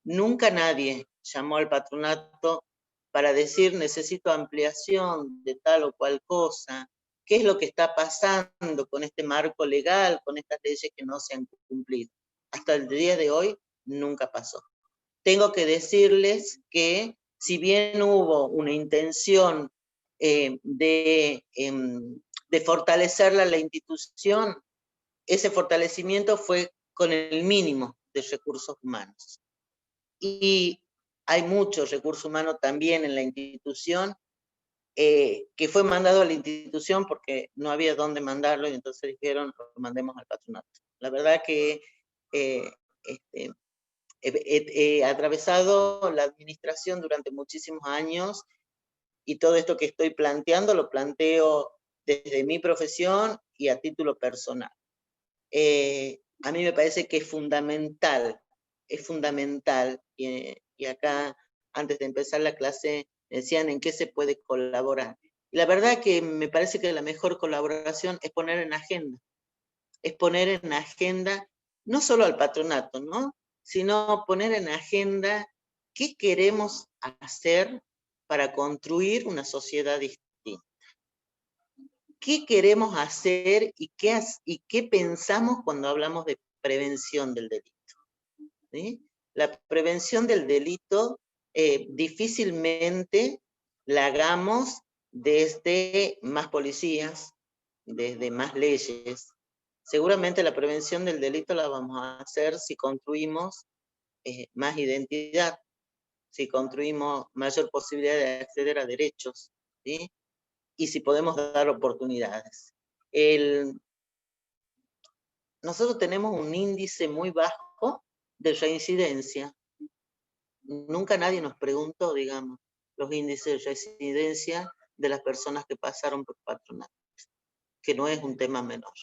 Speaker 3: nunca nadie llamó al patronato para decir necesito ampliación de tal o cual cosa, qué es lo que está pasando con este marco legal, con estas leyes que no se han cumplido. Hasta el día de hoy nunca pasó. Tengo que decirles que si bien hubo una intención de fortalecer la institución, ese fortalecimiento fue con el mínimo de recursos humanos. Y hay mucho recurso humano también en la institución, que fue mandado a la institución porque no había dónde mandarlo y entonces dijeron, lo mandemos al patronato. La verdad que he atravesado la administración durante muchísimos años y todo esto que estoy planteando lo planteo desde mi profesión y a título personal. A mí me parece que es fundamental, y acá antes de empezar la clase decían en qué se puede colaborar. Y la verdad que me parece que la mejor colaboración es poner en agenda no solo al patronato, ¿no? Sino poner en agenda qué queremos hacer para construir una sociedad distinta. ¿Qué queremos hacer y qué pensamos cuando hablamos de prevención del delito? ¿Sí? La prevención del delito difícilmente la hagamos desde más policías, desde más leyes. Seguramente la prevención del delito la vamos a hacer si construimos más identidad, si construimos mayor posibilidad de acceder a derechos, ¿sí? Y si podemos dar oportunidades. Nosotros tenemos un índice muy bajo de reincidencia. Nunca nadie nos preguntó, digamos, los índices de reincidencia de las personas que pasaron por patronato, que no es un tema menor.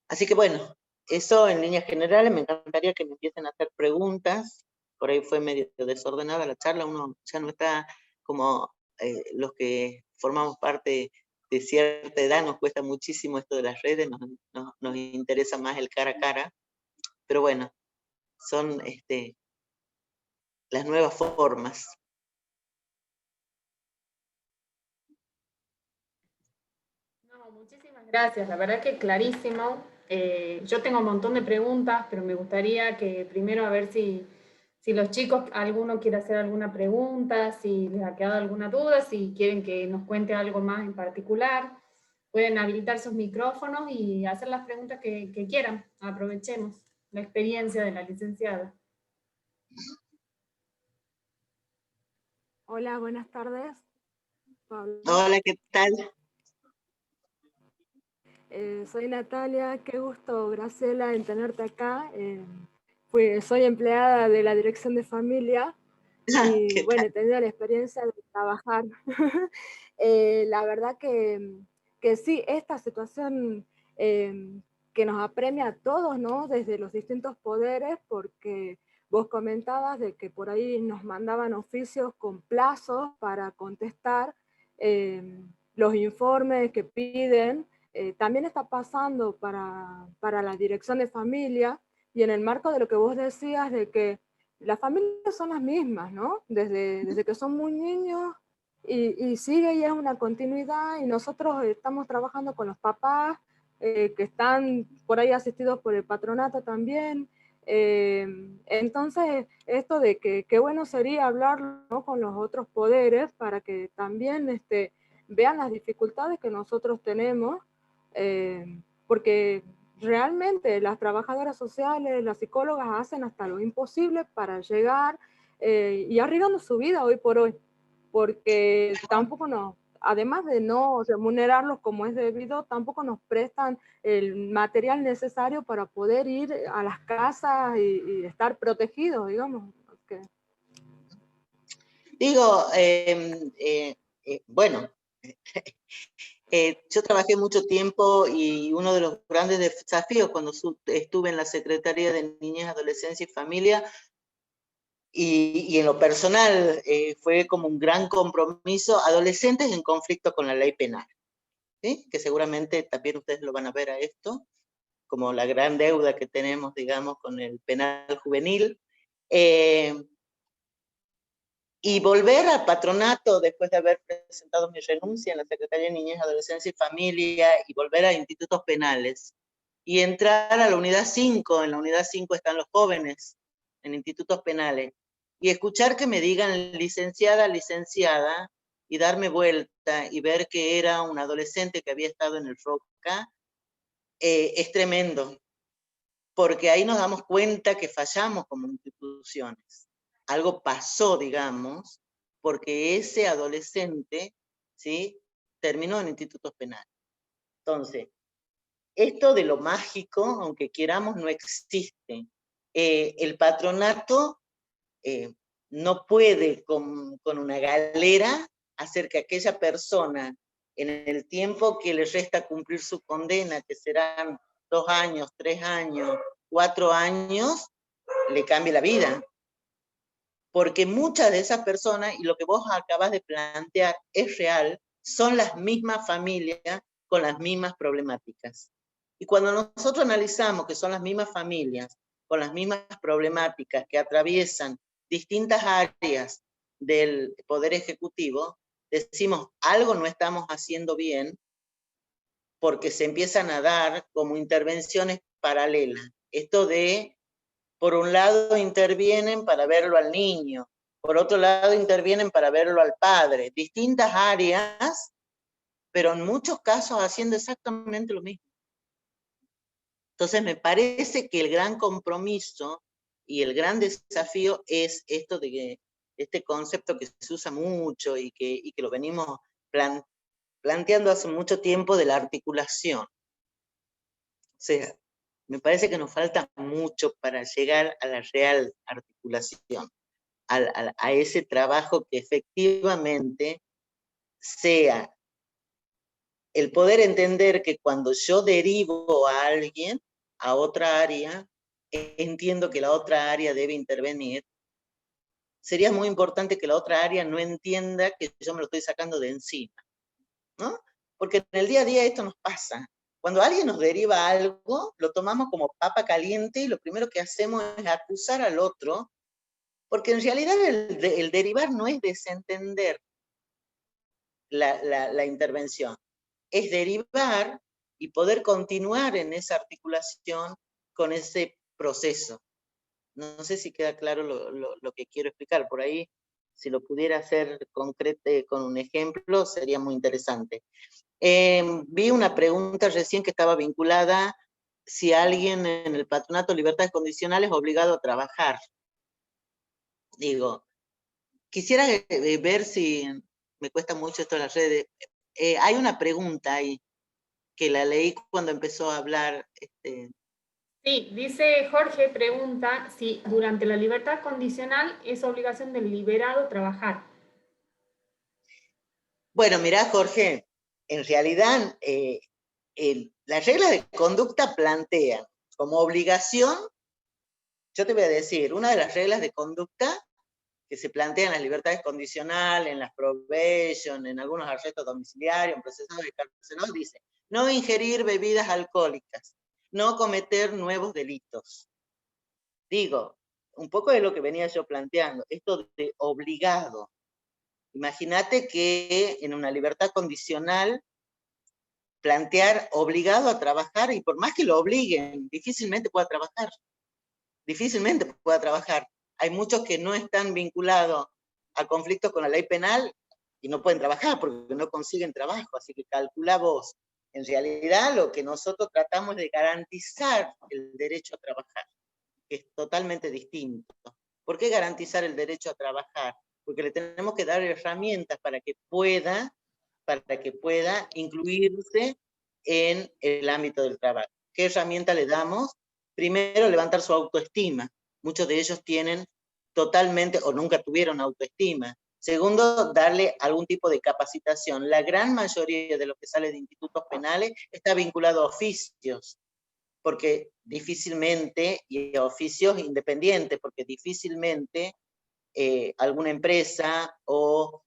Speaker 3: Así que bueno, eso en líneas generales. Me encantaría que me empiecen a hacer preguntas. Por ahí fue medio desordenada la charla, uno ya no está como los que formamos parte de cierta edad, nos cuesta muchísimo esto de las redes, nos interesa más el cara a cara, pero bueno, son las nuevas formas.
Speaker 1: No, muchísimas gracias, la verdad que clarísimo. Yo tengo un montón de preguntas, pero me gustaría que primero a ver si los chicos, alguno quiere hacer alguna pregunta, si les ha quedado alguna duda, si quieren que nos cuente algo más en particular, pueden habilitar sus micrófonos y hacer las preguntas que quieran. Aprovechemos la experiencia de la licenciada.
Speaker 4: Hola, buenas tardes, Pablo.
Speaker 3: Hola, ¿qué tal?
Speaker 4: Soy Natalia, qué gusto, Graciela, en tenerte acá. Soy empleada de la Dirección de Familia y bueno, he tenido la experiencia de trabajar. La verdad que sí, esta situación que nos apremia a todos, ¿no? Desde los distintos poderes, porque vos comentabas de que por ahí nos mandaban oficios con plazos para contestar los informes que piden. También está pasando para la Dirección de Familia, y en el marco de lo que vos decías de que las familias son las mismas, ¿no? Desde que son muy niños y sigue y es una continuidad, y nosotros estamos trabajando con los papás que están por ahí asistidos por el patronato también. Entonces, esto de que qué bueno sería hablar, ¿no?, con los otros poderes para que también vean las dificultades que nosotros tenemos, porque realmente las trabajadoras sociales, las psicólogas hacen hasta lo imposible para llegar y arriesgando su vida hoy por hoy, porque tampoco nos, además de no remunerarlos como es debido, tampoco nos prestan el material necesario para poder ir a las casas y estar protegidos, digamos.
Speaker 3: Digo, bueno, yo trabajé mucho tiempo y uno de los grandes desafíos cuando estuve en la Secretaría de Niñez, Adolescencia y Familia, y en lo personal fue como un gran compromiso, adolescentes en conflicto con la ley penal, ¿sí? Que seguramente también ustedes lo van a ver a esto, como la gran deuda que tenemos, digamos, con el penal juvenil. Y volver al patronato después de haber presentado mi renuncia en la Secretaría de Niñez, Adolescencia y Familia, y volver a institutos penales, y entrar a la unidad 5, en la unidad 5 están los jóvenes, en institutos penales, y escuchar que me digan licenciada, licenciada, y darme vuelta y ver que era un adolescente que había estado en el ROCA, es tremendo, porque ahí nos damos cuenta que fallamos como instituciones. Algo pasó, digamos, porque ese adolescente, ¿sí?, terminó en institutos penales. Entonces, esto de lo mágico, aunque queramos, no existe. el patronato no puede con una galera hacer que aquella persona, en el tiempo que le resta cumplir su condena, que serán 2 años, 3 años, 4 años, le cambie la vida. Porque muchas de esas personas, y lo que vos acabas de plantear es real, son las mismas familias con las mismas problemáticas. Y cuando nosotros analizamos que son las mismas familias con las mismas problemáticas que atraviesan distintas áreas del Poder Ejecutivo, decimos, algo no estamos haciendo bien, porque se empiezan a dar como intervenciones paralelas. Esto de, por un lado intervienen para verlo al niño, por otro lado intervienen para verlo al padre. Distintas áreas, pero en muchos casos haciendo exactamente lo mismo. Entonces me parece que el gran compromiso y el gran desafío es esto de que este concepto que se usa mucho y que lo venimos planteando hace mucho tiempo, de la articulación. O sea, me parece que nos falta mucho para llegar a la real articulación, a ese trabajo que efectivamente sea el poder entender que cuando yo derivo a alguien a otra área, entiendo que la otra área debe intervenir. Sería muy importante que la otra área no entienda que yo me lo estoy sacando de encima, ¿no? Porque en el día a día esto nos pasa. Cuando alguien nos deriva algo, lo tomamos como papa caliente y lo primero que hacemos es acusar al otro, porque en realidad el derivar no es desentender la intervención, es derivar y poder continuar en esa articulación con ese proceso. No sé si queda claro lo que quiero explicar. Por ahí, si lo pudiera hacer concreto con un ejemplo, sería muy interesante. Vi una pregunta recién que estaba vinculada si alguien en el patronato de libertades condicionales es obligado a trabajar. Digo, quisiera ver si, me cuesta mucho esto de las redes, hay una pregunta ahí, que la leí cuando empezó a hablar.
Speaker 1: Sí, dice Jorge, pregunta si durante la libertad condicional es obligación del liberado trabajar.
Speaker 3: Bueno, mirá, Jorge, en realidad las reglas de conducta plantean como obligación, yo te voy a decir, una de las reglas de conducta que se plantean en las libertades condicionales, en las probation, en algunos arrestos domiciliarios, en procesos excarcelados, dice, no ingerir bebidas alcohólicas, no cometer nuevos delitos. Digo, un poco de lo que venía yo planteando, esto de obligado. Imagínate que en una libertad condicional plantear obligado a trabajar, y por más que lo obliguen, difícilmente pueda trabajar. Difícilmente pueda trabajar. Hay muchos que no están vinculados a conflictos con la ley penal y no pueden trabajar porque no consiguen trabajo. Así que calcula vos. En realidad lo que nosotros tratamos de garantizar el derecho a trabajar, que es totalmente distinto. ¿Por qué garantizar el derecho a trabajar? Porque le tenemos que dar herramientas para que pueda incluirse en el ámbito del trabajo. ¿Qué herramienta le damos? Primero, levantar su autoestima. Muchos de ellos tienen totalmente o nunca tuvieron autoestima. Segundo, darle algún tipo de capacitación. La gran mayoría de lo que sale de institutos penales está vinculado a oficios, porque difícilmente, y a oficios independientes, porque difícilmente alguna empresa o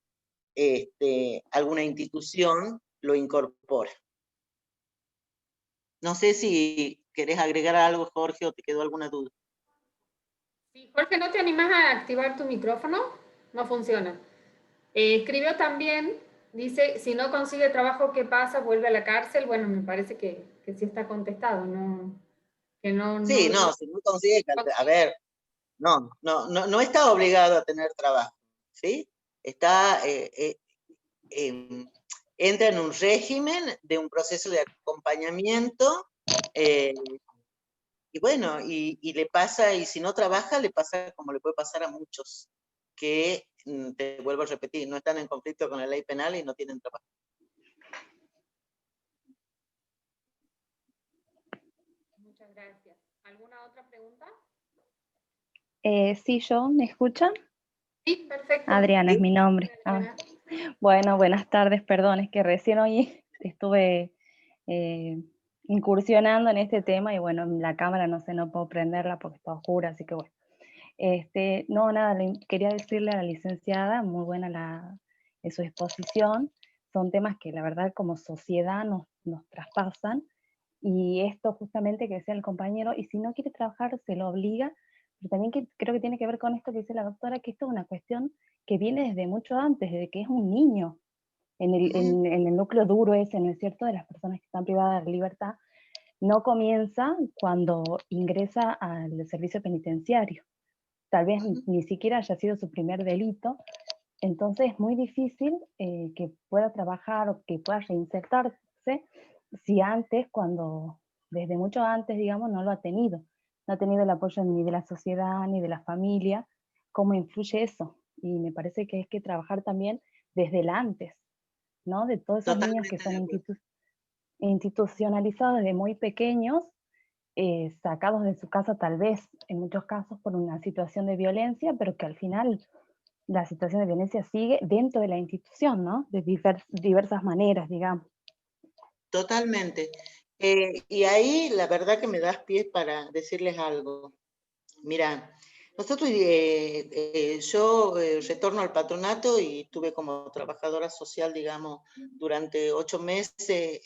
Speaker 3: alguna institución lo incorpora. No sé si querés agregar algo, Jorge, o te quedó alguna duda.
Speaker 1: Sí, Jorge, ¿no te animas a activar tu micrófono? No funciona. Escribió también, dice, si no consigue trabajo, ¿qué pasa? ¿Vuelve a la cárcel? Bueno, me parece que sí está contestado, ¿no? Que no,
Speaker 3: Sí, no, si no consigue, a ver, no está obligado a tener trabajo, ¿sí? Está, entra en un régimen de un proceso de acompañamiento, y bueno, y le pasa, y si no trabaja, le pasa como le puede pasar a muchos, que, te vuelvo a repetir, no están en conflicto con la ley penal y no tienen trabajo.
Speaker 1: Muchas gracias. ¿Alguna otra pregunta?
Speaker 5: Sí, ¿me escuchan?
Speaker 1: Sí, perfecto.
Speaker 5: Adriana es mi nombre.
Speaker 1: Adriana.
Speaker 5: Bueno, buenas tardes, perdón, es que recién hoy estuve incursionando en este tema y bueno, la cámara no sé, no puedo prenderla porque está oscura, así que bueno. No, nada, quería decirle a la licenciada, muy buena su exposición, son temas que la verdad como sociedad nos traspasan, y esto justamente que decía el compañero, y si no quiere trabajar se lo obliga, pero también creo que tiene que ver con esto que dice la doctora, que esto es una cuestión que viene desde mucho antes, desde que es un niño, en el núcleo duro ese, ¿no es cierto?, de las personas que están privadas de libertad, no comienza cuando ingresa al servicio penitenciario. Tal vez ni siquiera haya sido su primer delito, entonces es muy difícil que pueda trabajar o que pueda reinsertarse si antes, desde mucho antes, digamos, no lo ha tenido. No ha tenido el apoyo ni de la sociedad ni de la familia. ¿Cómo influye eso? Y me parece que hay que trabajar también desde el antes, ¿no? De todos esos niños que
Speaker 3: Totalmente de
Speaker 5: son
Speaker 3: acuerdo.
Speaker 5: institucionalizados desde muy pequeños, sacados de su casa tal vez, en muchos casos, por una situación de violencia, pero que al final la situación de violencia sigue dentro de la institución, ¿no? De diversas maneras, digamos.
Speaker 3: Totalmente. Y ahí la verdad que me das pie para decirles algo. Mira, nosotros, yo retorno al patronato y estuve como trabajadora social, digamos, durante 8 meses,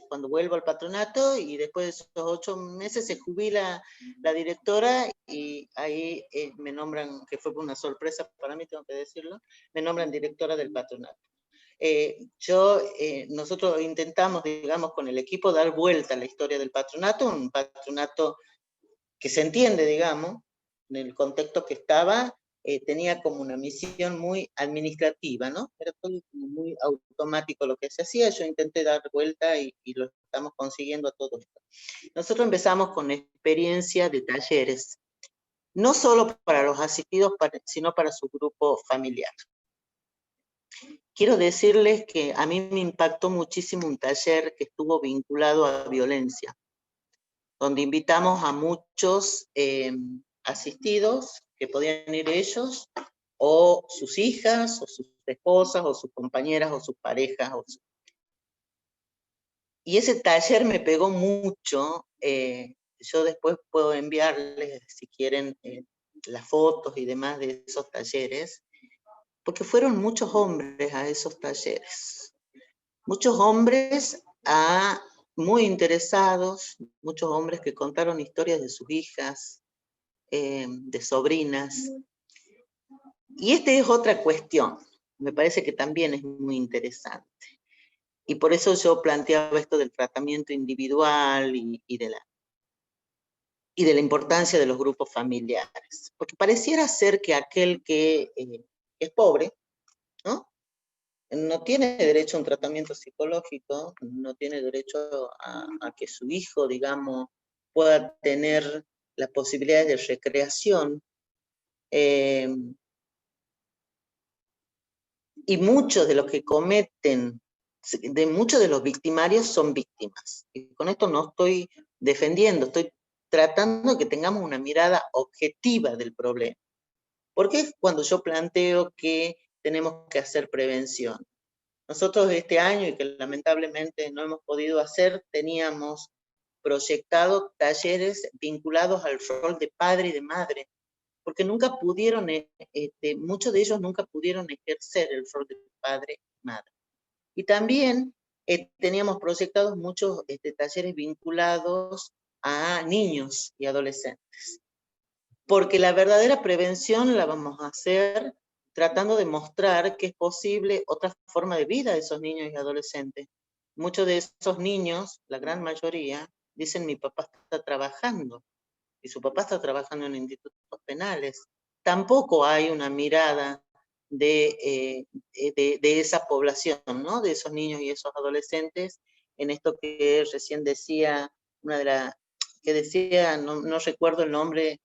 Speaker 3: cuando vuelvo al patronato, y después de esos 8 meses se jubila la directora y ahí me nombran, que fue una sorpresa para mí, tengo que decirlo, me nombran directora del patronato. Nosotros intentamos, digamos, con el equipo dar vuelta a la historia del patronato, un patronato que se entiende, digamos, en el contexto que estaba, tenía como una misión muy administrativa, ¿no? Era todo como muy automático lo que se hacía. Yo intenté dar vuelta y lo estamos consiguiendo a todo esto. Nosotros empezamos con experiencia de talleres, no solo para los asistidos, sino para su grupo familiar. Quiero decirles que a mí me impactó muchísimo un taller que estuvo vinculado a violencia, donde invitamos a muchos asistidos, que podían ir ellos, o sus hijas, o sus esposas, o sus compañeras, o sus parejas. Y ese taller me pegó mucho. Yo después puedo enviarles, si quieren, las fotos y demás de esos talleres, porque fueron muchos hombres a esos talleres. Muchos hombres muy interesados, muchos hombres que contaron historias de sus hijas, de sobrinas. Y esta es otra cuestión, me parece que también es muy interesante. Y por eso yo planteaba esto del tratamiento individual y de la importancia de los grupos familiares. Porque pareciera ser que aquel que es pobre, ¿no? No tiene derecho a un tratamiento psicológico, no tiene derecho a que su hijo, digamos, pueda tener las posibilidades de recreación. Y muchos de los que muchos de los victimarios son víctimas. Y con esto no estoy defendiendo, estoy tratando de que tengamos una mirada objetiva del problema. Porque es cuando yo planteo que tenemos que hacer prevención. Nosotros este año, y que lamentablemente no hemos podido hacer, teníamos proyectado talleres vinculados al rol de padre y de madre, porque nunca pudieron, muchos de ellos nunca pudieron ejercer el rol de padre y madre. Y también teníamos proyectados muchos talleres vinculados a niños y adolescentes, porque la verdadera prevención la vamos a hacer tratando de mostrar que es posible otra forma de vida de esos niños y adolescentes. Muchos de esos niños, la gran mayoría, dicen: mi papá está trabajando, y su papá está trabajando en institutos penales. Tampoco hay una mirada de esa población, ¿no? De esos niños y esos adolescentes, en esto que recién decía, que decía, no recuerdo el nombre,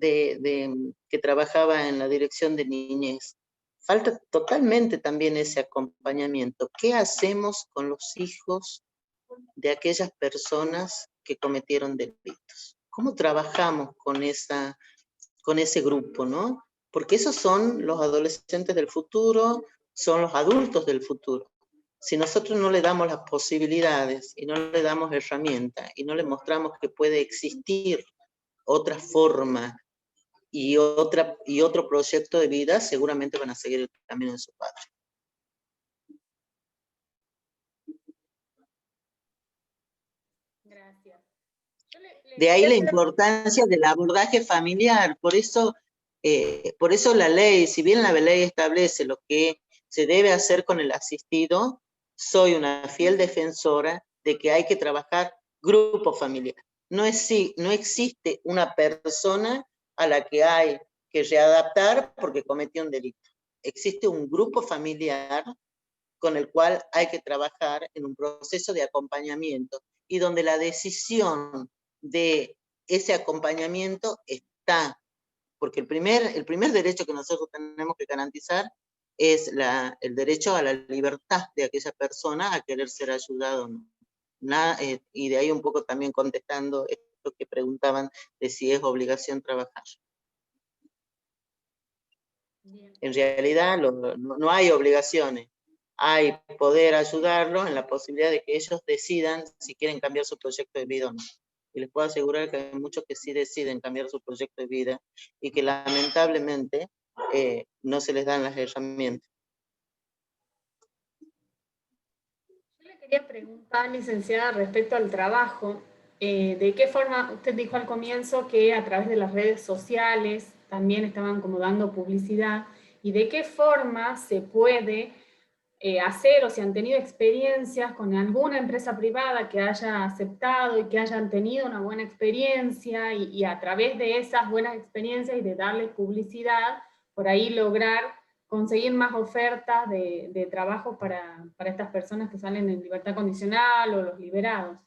Speaker 3: que trabajaba en la dirección de niñez. Falta totalmente también ese acompañamiento. ¿Qué hacemos con los hijos de aquellas personas que cometieron delitos? ¿Cómo trabajamos con ese grupo, ¿no? Porque esos son los adolescentes del futuro, son los adultos del futuro. Si nosotros no le damos las posibilidades y no le damos herramientas y no le mostramos que puede existir otra forma y otro proyecto de vida, seguramente van a seguir el camino de su padre.
Speaker 1: Gracias.
Speaker 3: De ahí la importancia del abordaje familiar. Por eso la ley, si bien la ley establece lo que se debe hacer con el asistido, soy una fiel defensora de que hay que trabajar grupo familiar. No existe una persona a la que hay que readaptar porque cometió un delito. Existe un grupo familiar con el cual hay que trabajar en un proceso de acompañamiento y donde la decisión de ese acompañamiento está, porque el primer derecho que nosotros tenemos que garantizar es el derecho a la libertad de aquella persona a querer ser ayudado o no. Y de ahí un poco también contestando esto que preguntaban de si es obligación trabajar. Bien. En realidad no hay obligaciones, hay poder ayudarlos en la posibilidad de que ellos decidan si quieren cambiar su proyecto de vida o no. Y les puedo asegurar que hay muchos que sí deciden cambiar su proyecto de vida y que lamentablemente no se les dan las herramientas.
Speaker 1: Yo le quería preguntar, licenciada, respecto al trabajo, ¿de qué forma, usted dijo al comienzo que a través de las redes sociales también estaban como dando publicidad, y de qué forma se puede hacer o si han tenido experiencias con alguna empresa privada que haya aceptado y que hayan tenido una buena experiencia y a través de esas buenas experiencias y de darle publicidad, por ahí lograr conseguir más ofertas de trabajo para estas personas que salen en libertad condicional o los liberados.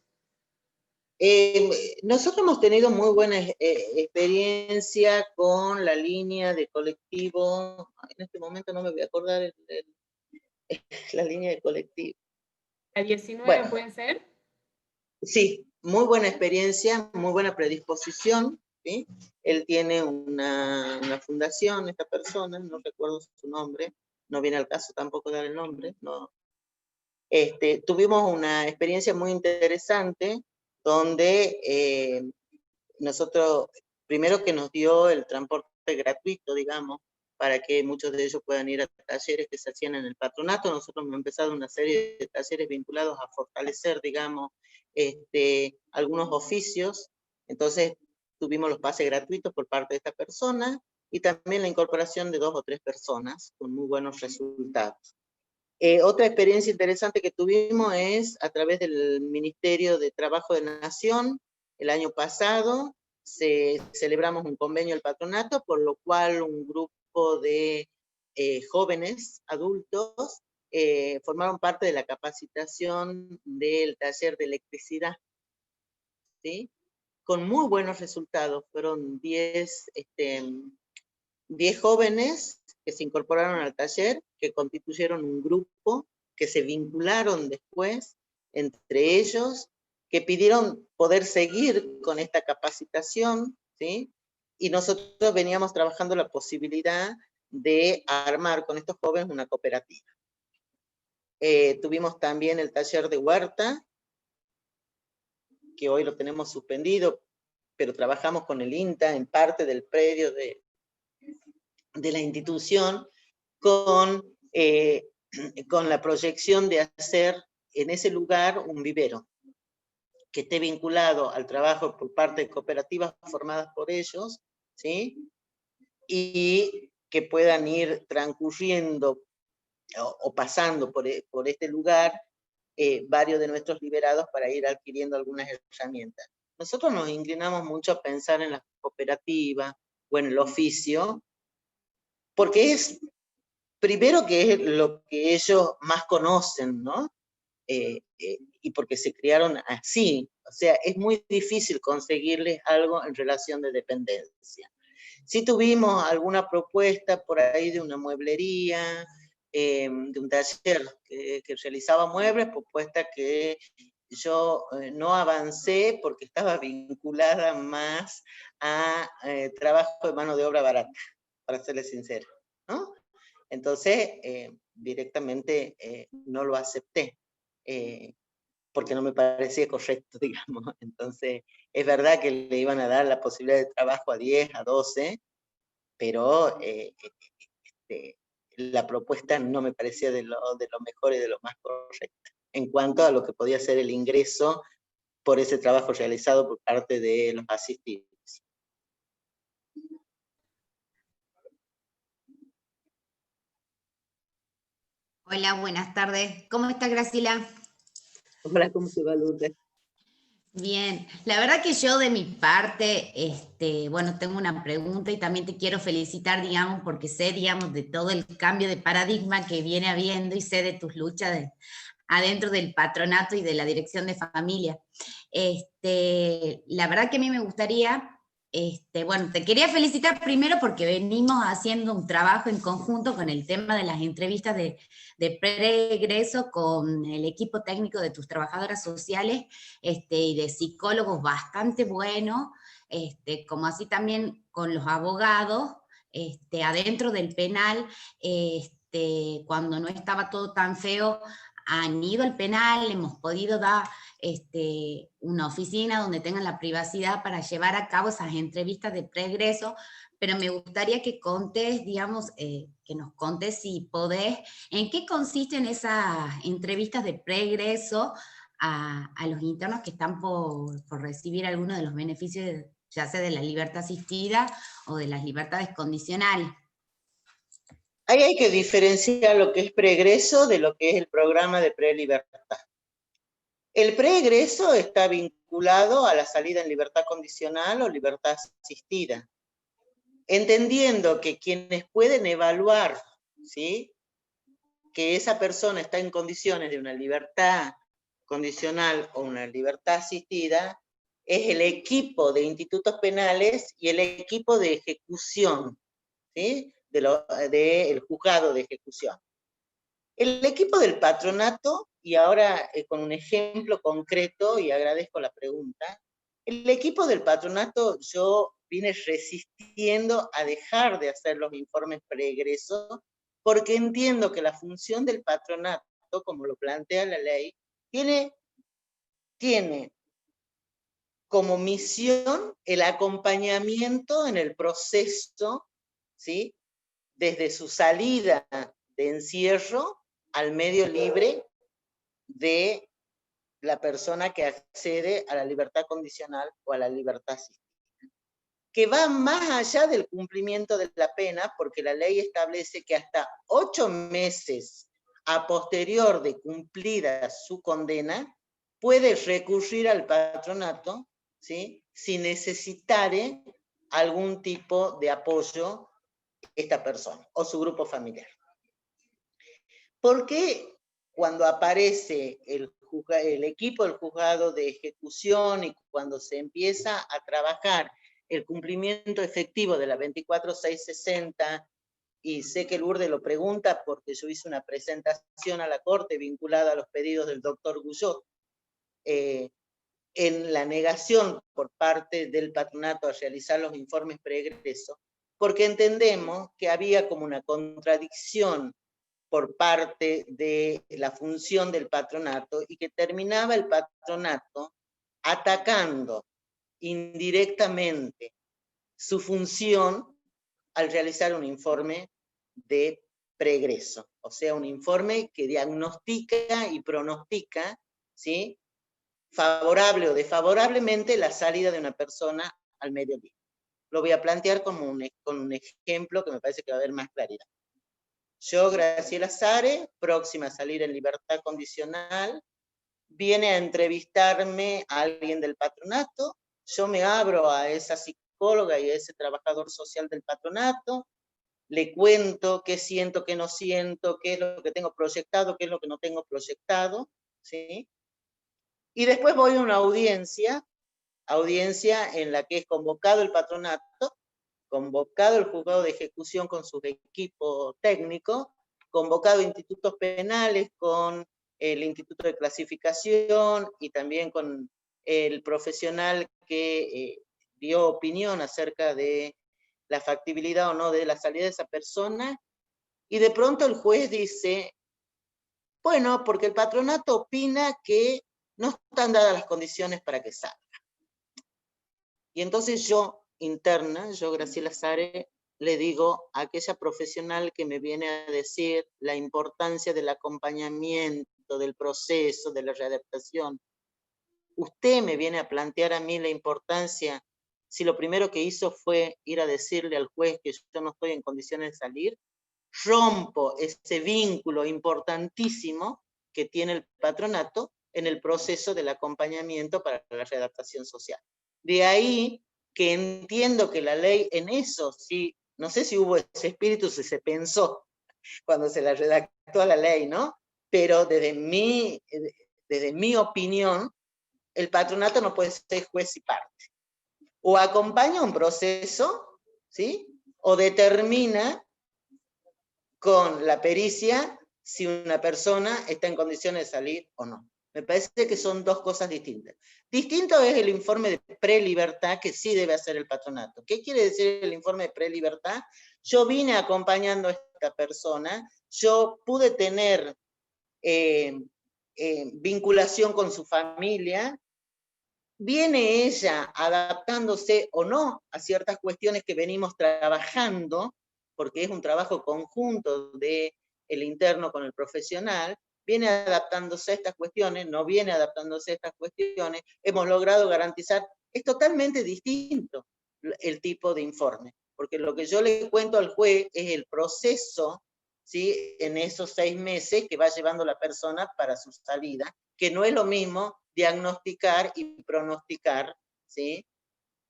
Speaker 3: Nosotros hemos tenido muy buena experiencia con la línea de colectivo, en este momento no me voy a acordar la línea de colectivo.
Speaker 1: ¿La 19 bueno, puede ser?
Speaker 3: Sí, muy buena experiencia, muy buena predisposición, ¿sí? Él tiene una fundación, esta persona, no recuerdo su nombre, no viene al caso tampoco dar el nombre, no. Tuvimos una experiencia muy interesante donde nosotros, primero que nos dio el transporte gratuito, digamos, para que muchos de ellos puedan ir a talleres que se hacían en el patronato. Nosotros hemos empezado una serie de talleres vinculados a fortalecer, digamos, algunos oficios. Entonces tuvimos los pases gratuitos por parte de esta persona y también la incorporación de 2 o 3 personas con muy buenos resultados. Otra experiencia interesante que tuvimos es a través del Ministerio de Trabajo de Nación. El año pasado celebramos un convenio del patronato, por lo cual un grupo de jóvenes adultos formaron parte de la capacitación del taller de electricidad, ¿sí? Con muy buenos resultados. Fueron 10 jóvenes que se incorporaron al taller, que constituyeron un grupo, que se vincularon después entre ellos, que pidieron poder seguir con esta capacitación, ¿sí? Y nosotros veníamos trabajando la posibilidad de armar con estos jóvenes una cooperativa. Tuvimos también el taller de huerta, que hoy lo tenemos suspendido, pero trabajamos con el INTA en parte del predio de la institución, con la proyección de hacer en ese lugar un vivero que esté vinculado al trabajo por parte de cooperativas formadas por ellos, ¿sí? Y que puedan ir transcurriendo o pasando por este lugar varios de nuestros liberados para ir adquiriendo algunas herramientas. Nosotros nos inclinamos mucho a pensar en la cooperativa o en el oficio, porque es, primero que es lo que ellos más conocen, ¿no? Y porque se criaron así, o sea, es muy difícil conseguirles algo en relación de dependencia. Sí tuvimos alguna propuesta por ahí de una mueblería, de un taller que realizaba muebles, propuesta que yo no avancé porque estaba vinculada más a trabajo de mano de obra barata, para serles sincero, ¿no? Entonces, directamente no lo acepté, porque no me parecía correcto, digamos. Entonces, es verdad que le iban a dar la posibilidad de trabajo a 10, a 12, pero la propuesta no me parecía de lo mejor y de lo más correcto, en cuanto a lo que podía ser el ingreso por ese trabajo realizado por parte de los asistidos.
Speaker 6: Hola, buenas tardes. ¿Cómo está, Graciela?
Speaker 3: Hola, ¿cómo te va, Lourdes?
Speaker 6: Bien, la verdad que yo de mi parte, bueno, tengo una pregunta y también te quiero felicitar, digamos, porque sé, digamos, de todo el cambio de paradigma que viene habiendo y sé de tus luchas adentro del patronato y de la dirección de familia. La verdad que a mí me gustaría, bueno, te quería felicitar primero porque venimos haciendo un trabajo en conjunto con el tema de las entrevistas de preegreso con el equipo técnico de tus trabajadoras sociales y de psicólogos bastante buenos, como así también con los abogados, adentro del penal, cuando no estaba todo tan feo, han ido al penal, hemos podido dar una oficina donde tengan la privacidad para llevar a cabo esas entrevistas de preegreso, pero me gustaría que contes, digamos, que nos contes si podés, en qué consisten esas entrevistas de preegreso a los internos que están por recibir algunos de los beneficios, ya sea de la libertad asistida o de las libertades condicionales.
Speaker 3: Ahí hay que diferenciar lo que es preegreso de lo que es el programa de prelibertad. El preegreso está vinculado a la salida en libertad condicional o libertad asistida, entendiendo que quienes pueden evaluar, ¿sí?, que esa persona está en condiciones de una libertad condicional o una libertad asistida, es el equipo de institutos penales y el equipo de ejecución, ¿sí?, del juzgado de ejecución. El equipo del patronato, y ahora con un ejemplo concreto, y agradezco la pregunta, el equipo del patronato yo vine resistiendo a dejar de hacer los informes preegreso, porque entiendo que la función del patronato, como lo plantea la ley, tiene como misión el acompañamiento en el proceso, ¿sí?, desde su salida de encierro al medio libre de la persona que accede a la libertad condicional o a la libertad asistida, que va más allá del cumplimiento de la pena, porque la ley establece que hasta 8 meses a posterior de cumplida su condena, puede recurrir al patronato, ¿sí?, si necesitare algún tipo de apoyo esta persona o su grupo familiar. ¿Por qué cuando aparece el equipo del juzgado de ejecución y cuando se empieza a trabajar el cumplimiento efectivo de la 24660, y sé que Lourdes lo pregunta porque yo hice una presentación a la Corte vinculada a los pedidos del doctor Guyot, en la negación por parte del patronato a realizar los informes preegreso, porque entendemos que había como una contradicción por parte de la función del patronato y que terminaba el patronato atacando indirectamente su función al realizar un informe de preegreso, o sea, un informe que diagnostica y pronostica, ¿sí?, favorable o desfavorablemente la salida de una persona al medio libre. Lo voy a plantear con un ejemplo que me parece que va a haber más claridad. Yo, Graciela Sare, próxima a salir en libertad condicional, viene a entrevistarme a alguien del patronato, yo me abro a esa psicóloga y a ese trabajador social del patronato, le cuento qué siento, qué no siento, qué es lo que tengo proyectado, qué es lo que no tengo proyectado, ¿sí? Y después voy a una audiencia en la que es convocado el patronato, convocado el juzgado de ejecución con su equipo técnico, convocado institutos penales con el Instituto de Clasificación y también con el profesional que dio opinión acerca de la factibilidad o no de la salida de esa persona, y de pronto el juez dice, bueno, porque el patronato opina que no están dadas las condiciones para que salga. Y entonces yo, interna, yo Graciela Sare, le digo a aquella profesional que me viene a decir la importancia del acompañamiento, del proceso, de la readaptación. Usted me viene a plantear a mí la importancia, si lo primero que hizo fue ir a decirle al juez que yo no estoy en condiciones de salir, rompo ese vínculo importantísimo que tiene el patronato en el proceso del acompañamiento para la readaptación social. De ahí que entiendo que la ley en eso, sí, no sé si hubo ese espíritu, si se pensó cuando se la redactó la ley, ¿no? Pero desde mi opinión, el patronato no puede ser juez y parte. O acompaña un proceso, ¿sí? O determina con la pericia si una persona está en condiciones de salir o no. Me parece que son dos cosas distintas. Distinto es el informe de prelibertad que sí debe hacer el patronato. ¿Qué quiere decir el informe de prelibertad? Yo vine acompañando a esta persona, yo pude tener vinculación con su familia, viene ella adaptándose o no a ciertas cuestiones que venimos trabajando, porque es un trabajo conjunto del interno con el profesional, viene adaptándose a estas cuestiones, no viene adaptándose a estas cuestiones, hemos logrado garantizar, es totalmente distinto el tipo de informe, porque lo que yo le cuento al juez es el proceso, ¿sí? En esos 6 meses que va llevando la persona para su salida, que no es lo mismo diagnosticar y pronosticar, ¿sí?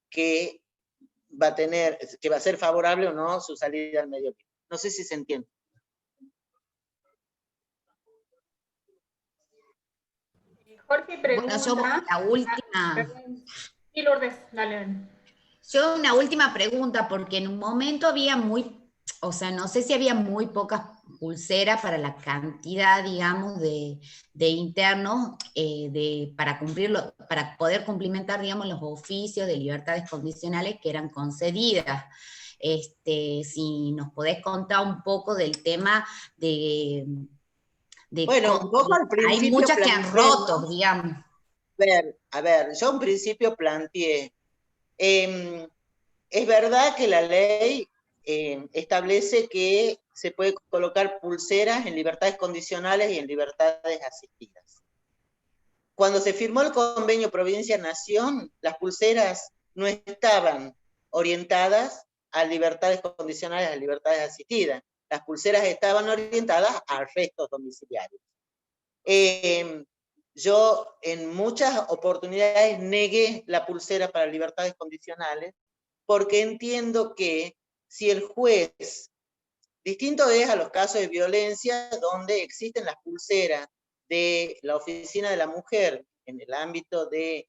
Speaker 3: Que va a ser favorable o no su salida al medio libre. No sé si se entiende.
Speaker 1: Jorge pregunta.
Speaker 6: Bueno, yo la última.
Speaker 1: Sí, Lourdes, dale.
Speaker 6: Yo una última pregunta, porque en un momento había o sea, no sé si había muy pocas pulseras para la cantidad, digamos, de internos para cumplirlo, para poder cumplimentar, digamos, los oficios de libertades condicionales que eran concedidas. Si nos podés contar un poco del tema de
Speaker 3: bueno, un poco al principio
Speaker 6: hay muchas que han roto, digamos.
Speaker 3: A ver, yo en principio planteé, es verdad que la ley establece que se puede colocar pulseras en libertades condicionales y en libertades asistidas. Cuando se firmó el convenio Provincia-Nación, las pulseras no estaban orientadas a libertades condicionales, a libertades asistidas. Las pulseras estaban orientadas a arrestos domiciliarios. Yo en muchas oportunidades negué la pulsera para libertades condicionales porque entiendo que si el juez, distinto es a los casos de violencia donde existen las pulseras de la oficina de la mujer en el ámbito de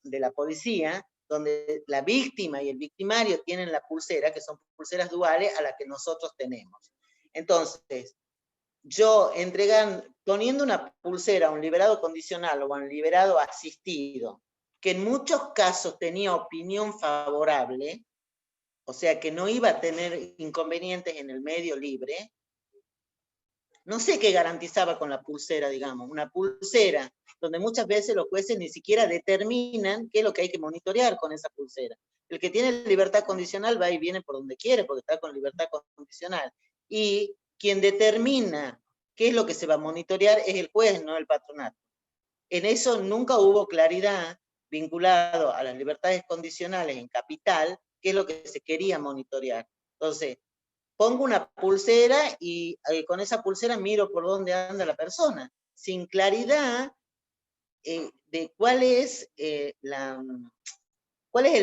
Speaker 3: la policía, donde la víctima y el victimario tienen la pulsera, que son pulseras duales a las que nosotros tenemos. Entonces, yo poniendo una pulsera a un liberado condicional o a un liberado asistido, que en muchos casos tenía opinión favorable, o sea que no iba a tener inconvenientes en el medio libre, no sé qué garantizaba con la pulsera, digamos, una pulsera donde muchas veces los jueces ni siquiera determinan qué es lo que hay que monitorear con esa pulsera. El que tiene libertad condicional va y viene por donde quiere porque está con libertad condicional. Y quien determina qué es lo que se va a monitorear es el juez, no el patronato. En eso nunca hubo claridad vinculado a las libertades condicionales en capital, qué es lo que se quería monitorear. Entonces, pongo una pulsera y con esa pulsera miro por dónde anda la persona, sin claridad de cuál es el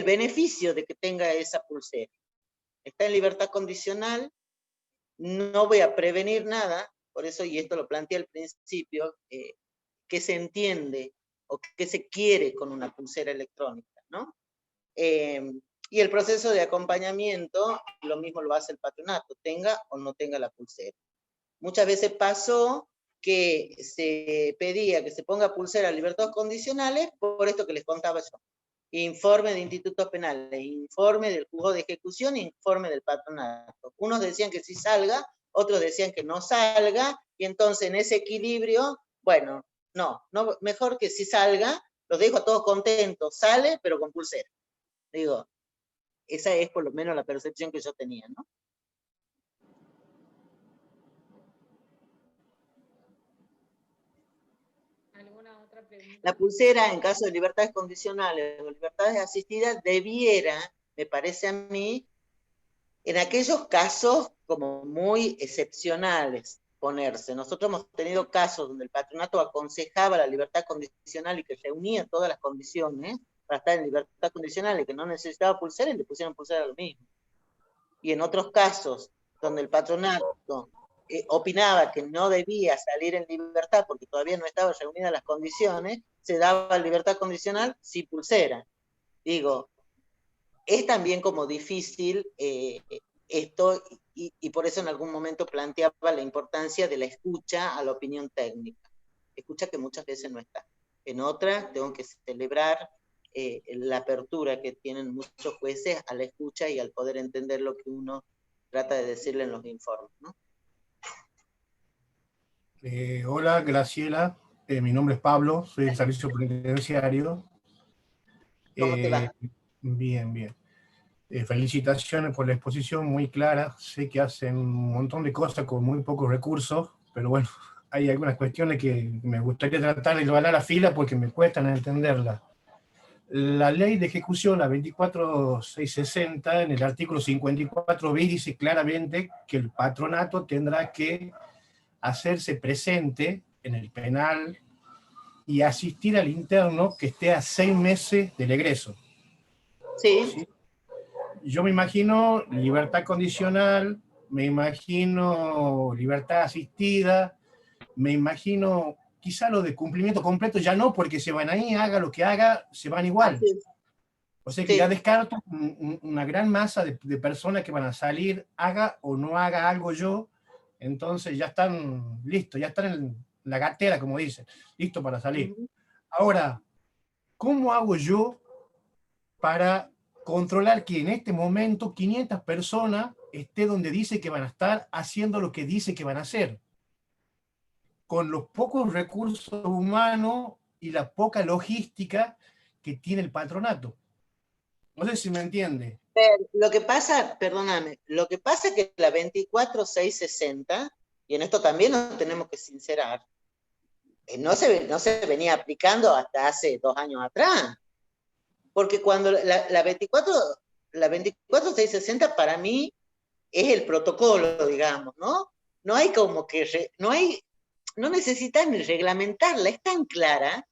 Speaker 3: beneficio de que tenga esa pulsera. Está en libertad condicional, no voy a prevenir nada, por eso, y esto lo planteé al principio, qué se entiende o qué se quiere con una pulsera electrónica, ¿no? Y el proceso de acompañamiento, lo mismo lo hace el patronato, tenga o no tenga la pulsera. Muchas veces pasó que se pedía que se ponga pulsera a libertades condicionales por esto que les contaba yo. Informe de institutos penales, informe del juzgado de ejecución, informe del patronato. Unos decían que sí salga, otros decían que no salga, y entonces en ese equilibrio, bueno, no, mejor que sí salga, los dejo a todos contentos, sale, pero con pulsera. Digo, esa es por lo menos la percepción que yo tenía, ¿no?
Speaker 1: ¿Alguna otra pregunta?
Speaker 3: La pulsera, en caso de libertades condicionales o libertades asistidas, debiera, me parece a mí, en aquellos casos como muy excepcionales, ponerse. Nosotros hemos tenido casos donde el patronato aconsejaba la libertad condicional y que reunía todas las condiciones para estar en libertad condicional y que no necesitaba pulsera y le pusieron pulsera a lo mismo. Y en otros casos donde el patronato opinaba que no debía salir en libertad porque todavía no estaban reunidas las condiciones, se daba libertad condicional sin pulsera. Digo, es también como difícil esto, y por eso en algún momento planteaba la importancia de la escucha a la opinión técnica. Escucha que muchas veces no está. En otras tengo que celebrar la apertura que tienen muchos jueces a la escucha y al poder entender lo que uno trata de decirle en los informes, ¿no?
Speaker 7: Hola, Graciela. Mi nombre es Pablo, soy del servicio penitenciario.
Speaker 3: ¿Cómo te va?
Speaker 7: Bien, bien. Felicitaciones por la exposición, muy clara. Sé que hacen un montón de cosas con muy pocos recursos, pero bueno, hay algunas cuestiones que me gustaría tratar de llevar a la fila porque me cuestan entenderlas. La ley de ejecución, la 24660, en el artículo 54b dice claramente que el patronato tendrá que hacerse presente en el penal y asistir al interno que esté a 6 meses del egreso.
Speaker 3: Sí.
Speaker 7: ¿Sí? Yo me imagino libertad condicional, me imagino libertad asistida, me imagino quizá lo de cumplimiento completo ya no, porque se van ahí, haga lo que haga, se van igual. O sea que ya descarto una gran masa de personas que van a salir, haga o no haga algo yo, entonces ya están listos, ya están en la gatera, como dicen, listos para salir. Ahora, ¿cómo hago yo para controlar que en este momento 500 personas esté donde dice que van a estar haciendo lo que dice que van a hacer? Con los pocos recursos humanos y la poca logística que tiene el patronato. No sé si me entiende.
Speaker 3: Lo que pasa, perdóname, lo que pasa es que la 24660, y en esto también nos tenemos que sincerar, no se venía aplicando hasta hace 2 años atrás. Porque cuando la 24660 para mí es el protocolo, digamos, ¿no? No hay como que, no necesitan ni reglamentarla, es tan clara.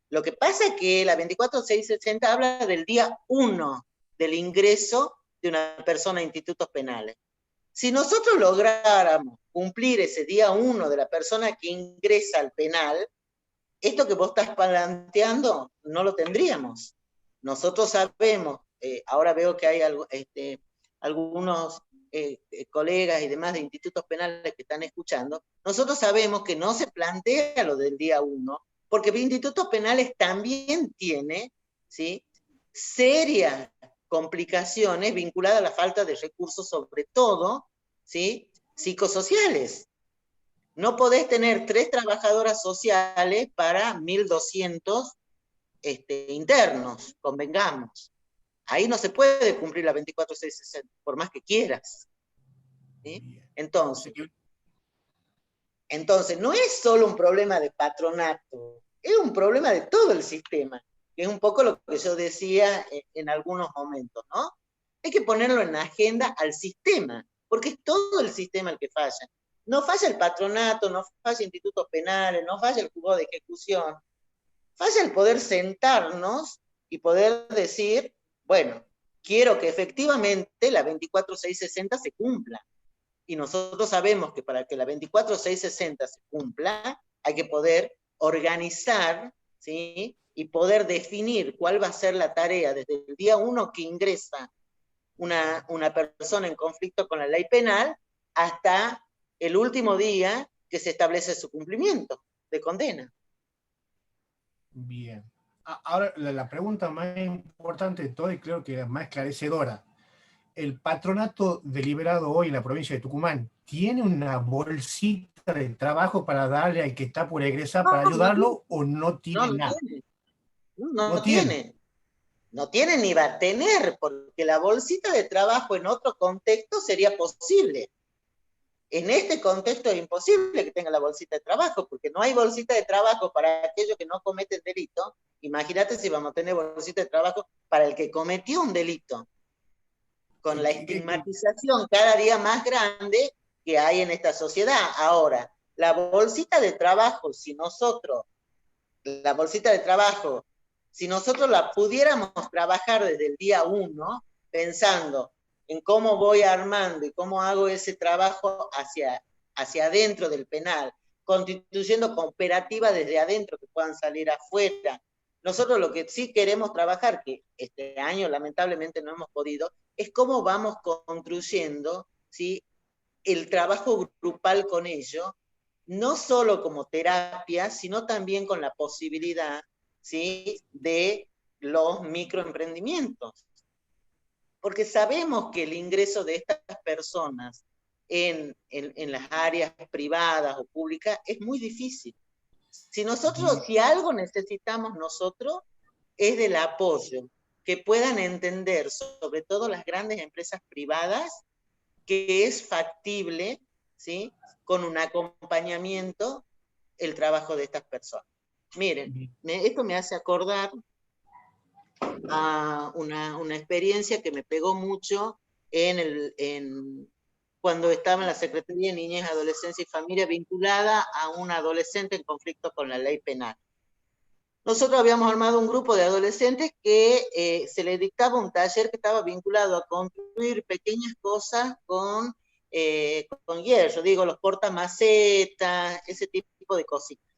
Speaker 3: Lo que pasa es que la 24660 habla del día 1 del ingreso de una persona a institutos penales. Si nosotros lográramos cumplir ese día 1 de la persona que ingresa al penal, esto que vos estás planteando no lo tendríamos. Nosotros sabemos, ahora veo que hay algunos colegas y demás de institutos penales que están escuchando, nosotros sabemos que no se plantea lo del día 1, porque institutos penales también tiene, ¿sí?, serias complicaciones vinculadas a la falta de recursos, sobre todo, ¿sí?, psicosociales. No podés tener 3 trabajadoras sociales para 1.200 internos, convengamos. Ahí no se puede cumplir la 24660, por más que quieras. ¿Sí? Entonces, no es solo un problema de patronato, es un problema de todo el sistema, que es un poco lo que yo decía en algunos momentos, ¿no? Hay que ponerlo en la agenda al sistema, porque es todo el sistema el que falla. No falla el patronato, no falla institutos penales, no falla el juzgado de ejecución, falla el poder sentarnos y poder decir, bueno, quiero que efectivamente la 24660 se cumpla. Y nosotros sabemos que para que la 24660 se cumpla, hay que poder organizar, ¿sí?, y poder definir cuál va a ser la tarea desde el día 1 que ingresa una persona en conflicto con la ley penal hasta el último día que se establece su cumplimiento de condena.
Speaker 7: Bien. Ahora, la pregunta más importante de todo, y creo que la más esclarecedora. ¿El patronato deliberado hoy en la provincia de Tucumán tiene una bolsita de trabajo para darle al que está por egresar para ayudarlo o no tiene nada?
Speaker 3: Tiene. No tiene. No tiene ni va a tener, porque la bolsita de trabajo en otro contexto sería posible. En este contexto es imposible que tenga la bolsita de trabajo, porque no hay bolsita de trabajo para aquellos que no cometen delito. Imagínate si vamos a tener bolsita de trabajo para el que cometió un delito. Con la estigmatización cada día más grande que hay en esta sociedad. Ahora, la bolsita de trabajo, si nosotros la pudiéramos trabajar desde el día 1, pensando en cómo voy armando y cómo hago ese trabajo hacia adentro del penal, constituyendo cooperativas desde adentro que puedan salir afuera. Nosotros lo que sí queremos trabajar, que este año lamentablemente no hemos podido, es cómo vamos construyendo, ¿sí?, el trabajo grupal con ellos, no solo como terapia, sino también con la posibilidad, ¿sí?, de los microemprendimientos. Porque sabemos que el ingreso de estas personas en las áreas privadas o públicas es muy difícil. Si algo necesitamos nosotros, es del apoyo, que puedan entender, sobre todo las grandes empresas privadas, que es factible, ¿sí?, con un acompañamiento, el trabajo de estas personas. Miren, esto me hace acordar a una experiencia que me pegó mucho cuando estaba en la Secretaría de Niñez, Adolescencia y Familia, vinculada a un adolescente en conflicto con la ley penal. Nosotros habíamos armado un grupo de adolescentes que se les dictaba un taller que estaba vinculado a construir pequeñas cosas con hierro, digo, los portamacetas, ese tipo de cositas.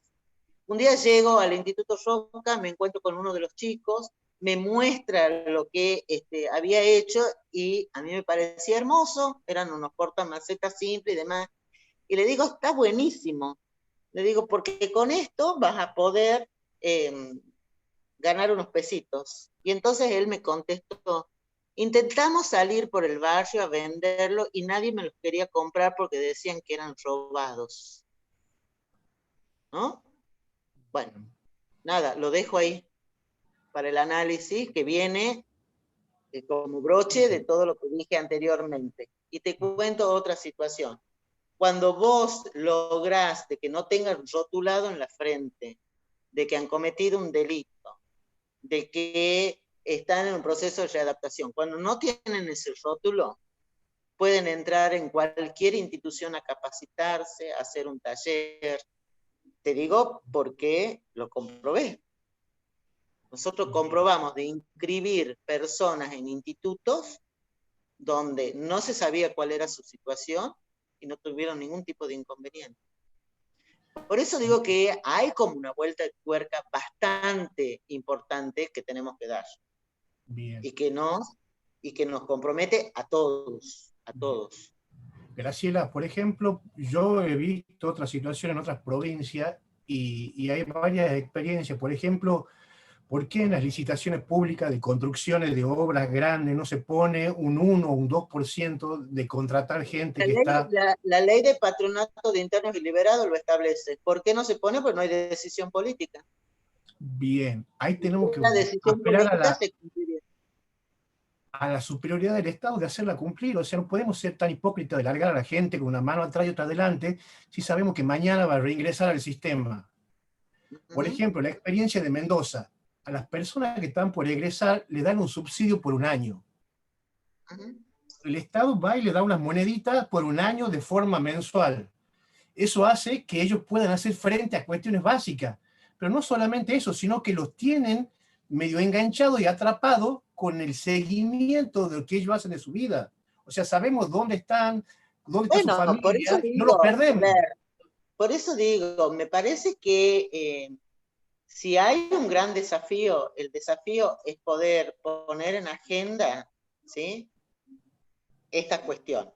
Speaker 3: Un día llego al Instituto Roca, me encuentro con uno de los chicos, me muestra lo que había hecho y a mí me parecía hermoso, eran unos portamacetas simples y demás, y le digo, está buenísimo, le digo, porque con esto vas a poder ganar unos pesitos. Y entonces él me contestó, intentamos salir por el barrio a venderlo y nadie me los quería comprar porque decían que eran robados. ¿No? Bueno, nada, lo dejo ahí para el análisis que viene como broche de todo lo que dije anteriormente. Y te cuento otra situación. Cuando vos lográs de que no tengan rotulado en la frente, de que han cometido un delito, de que están en un proceso de readaptación, cuando no tienen ese rótulo, pueden entrar en cualquier institución a capacitarse, a hacer un taller. Te digo porque lo comprobé. Nosotros comprobamos de inscribir personas en institutos donde no se sabía cuál era su situación y no tuvieron ningún tipo de inconveniente. Por eso digo que hay como una vuelta de tuerca bastante importante que tenemos que dar. Bien. Y que nos compromete a todos, a todos.
Speaker 7: Graciela, por ejemplo, yo he visto otras situaciones en otras provincias y hay varias experiencias. Por ejemplo, ¿por qué en las licitaciones públicas de construcciones de obras grandes no se pone un 1 o un 2% de contratar gente que está...
Speaker 3: La ley de patronato de internos y liberados lo establece. ¿Por qué no se pone? Pues no hay decisión política.
Speaker 7: Bien, ahí tenemos que
Speaker 3: apelar
Speaker 7: a la superioridad del Estado de hacerla cumplir. O sea, no podemos ser tan hipócritas de largar a la gente con una mano atrás y otra adelante si sabemos que mañana va a reingresar al sistema. Por ejemplo, la experiencia de Mendoza. A las personas que están por egresar le dan un subsidio por un año. El Estado va y le da unas moneditas por un año de forma mensual. Eso hace que ellos puedan hacer frente a cuestiones básicas. Pero no solamente eso, sino que los tienen medio enganchados y atrapados con el seguimiento de lo que ellos hacen de su vida. O sea, sabemos dónde están, dónde está su familia,
Speaker 3: por eso digo,
Speaker 7: no los perdemos.
Speaker 3: Por eso digo, me parece que si hay un gran desafío, el desafío es poder poner en agenda, ¿sí?, esta cuestión.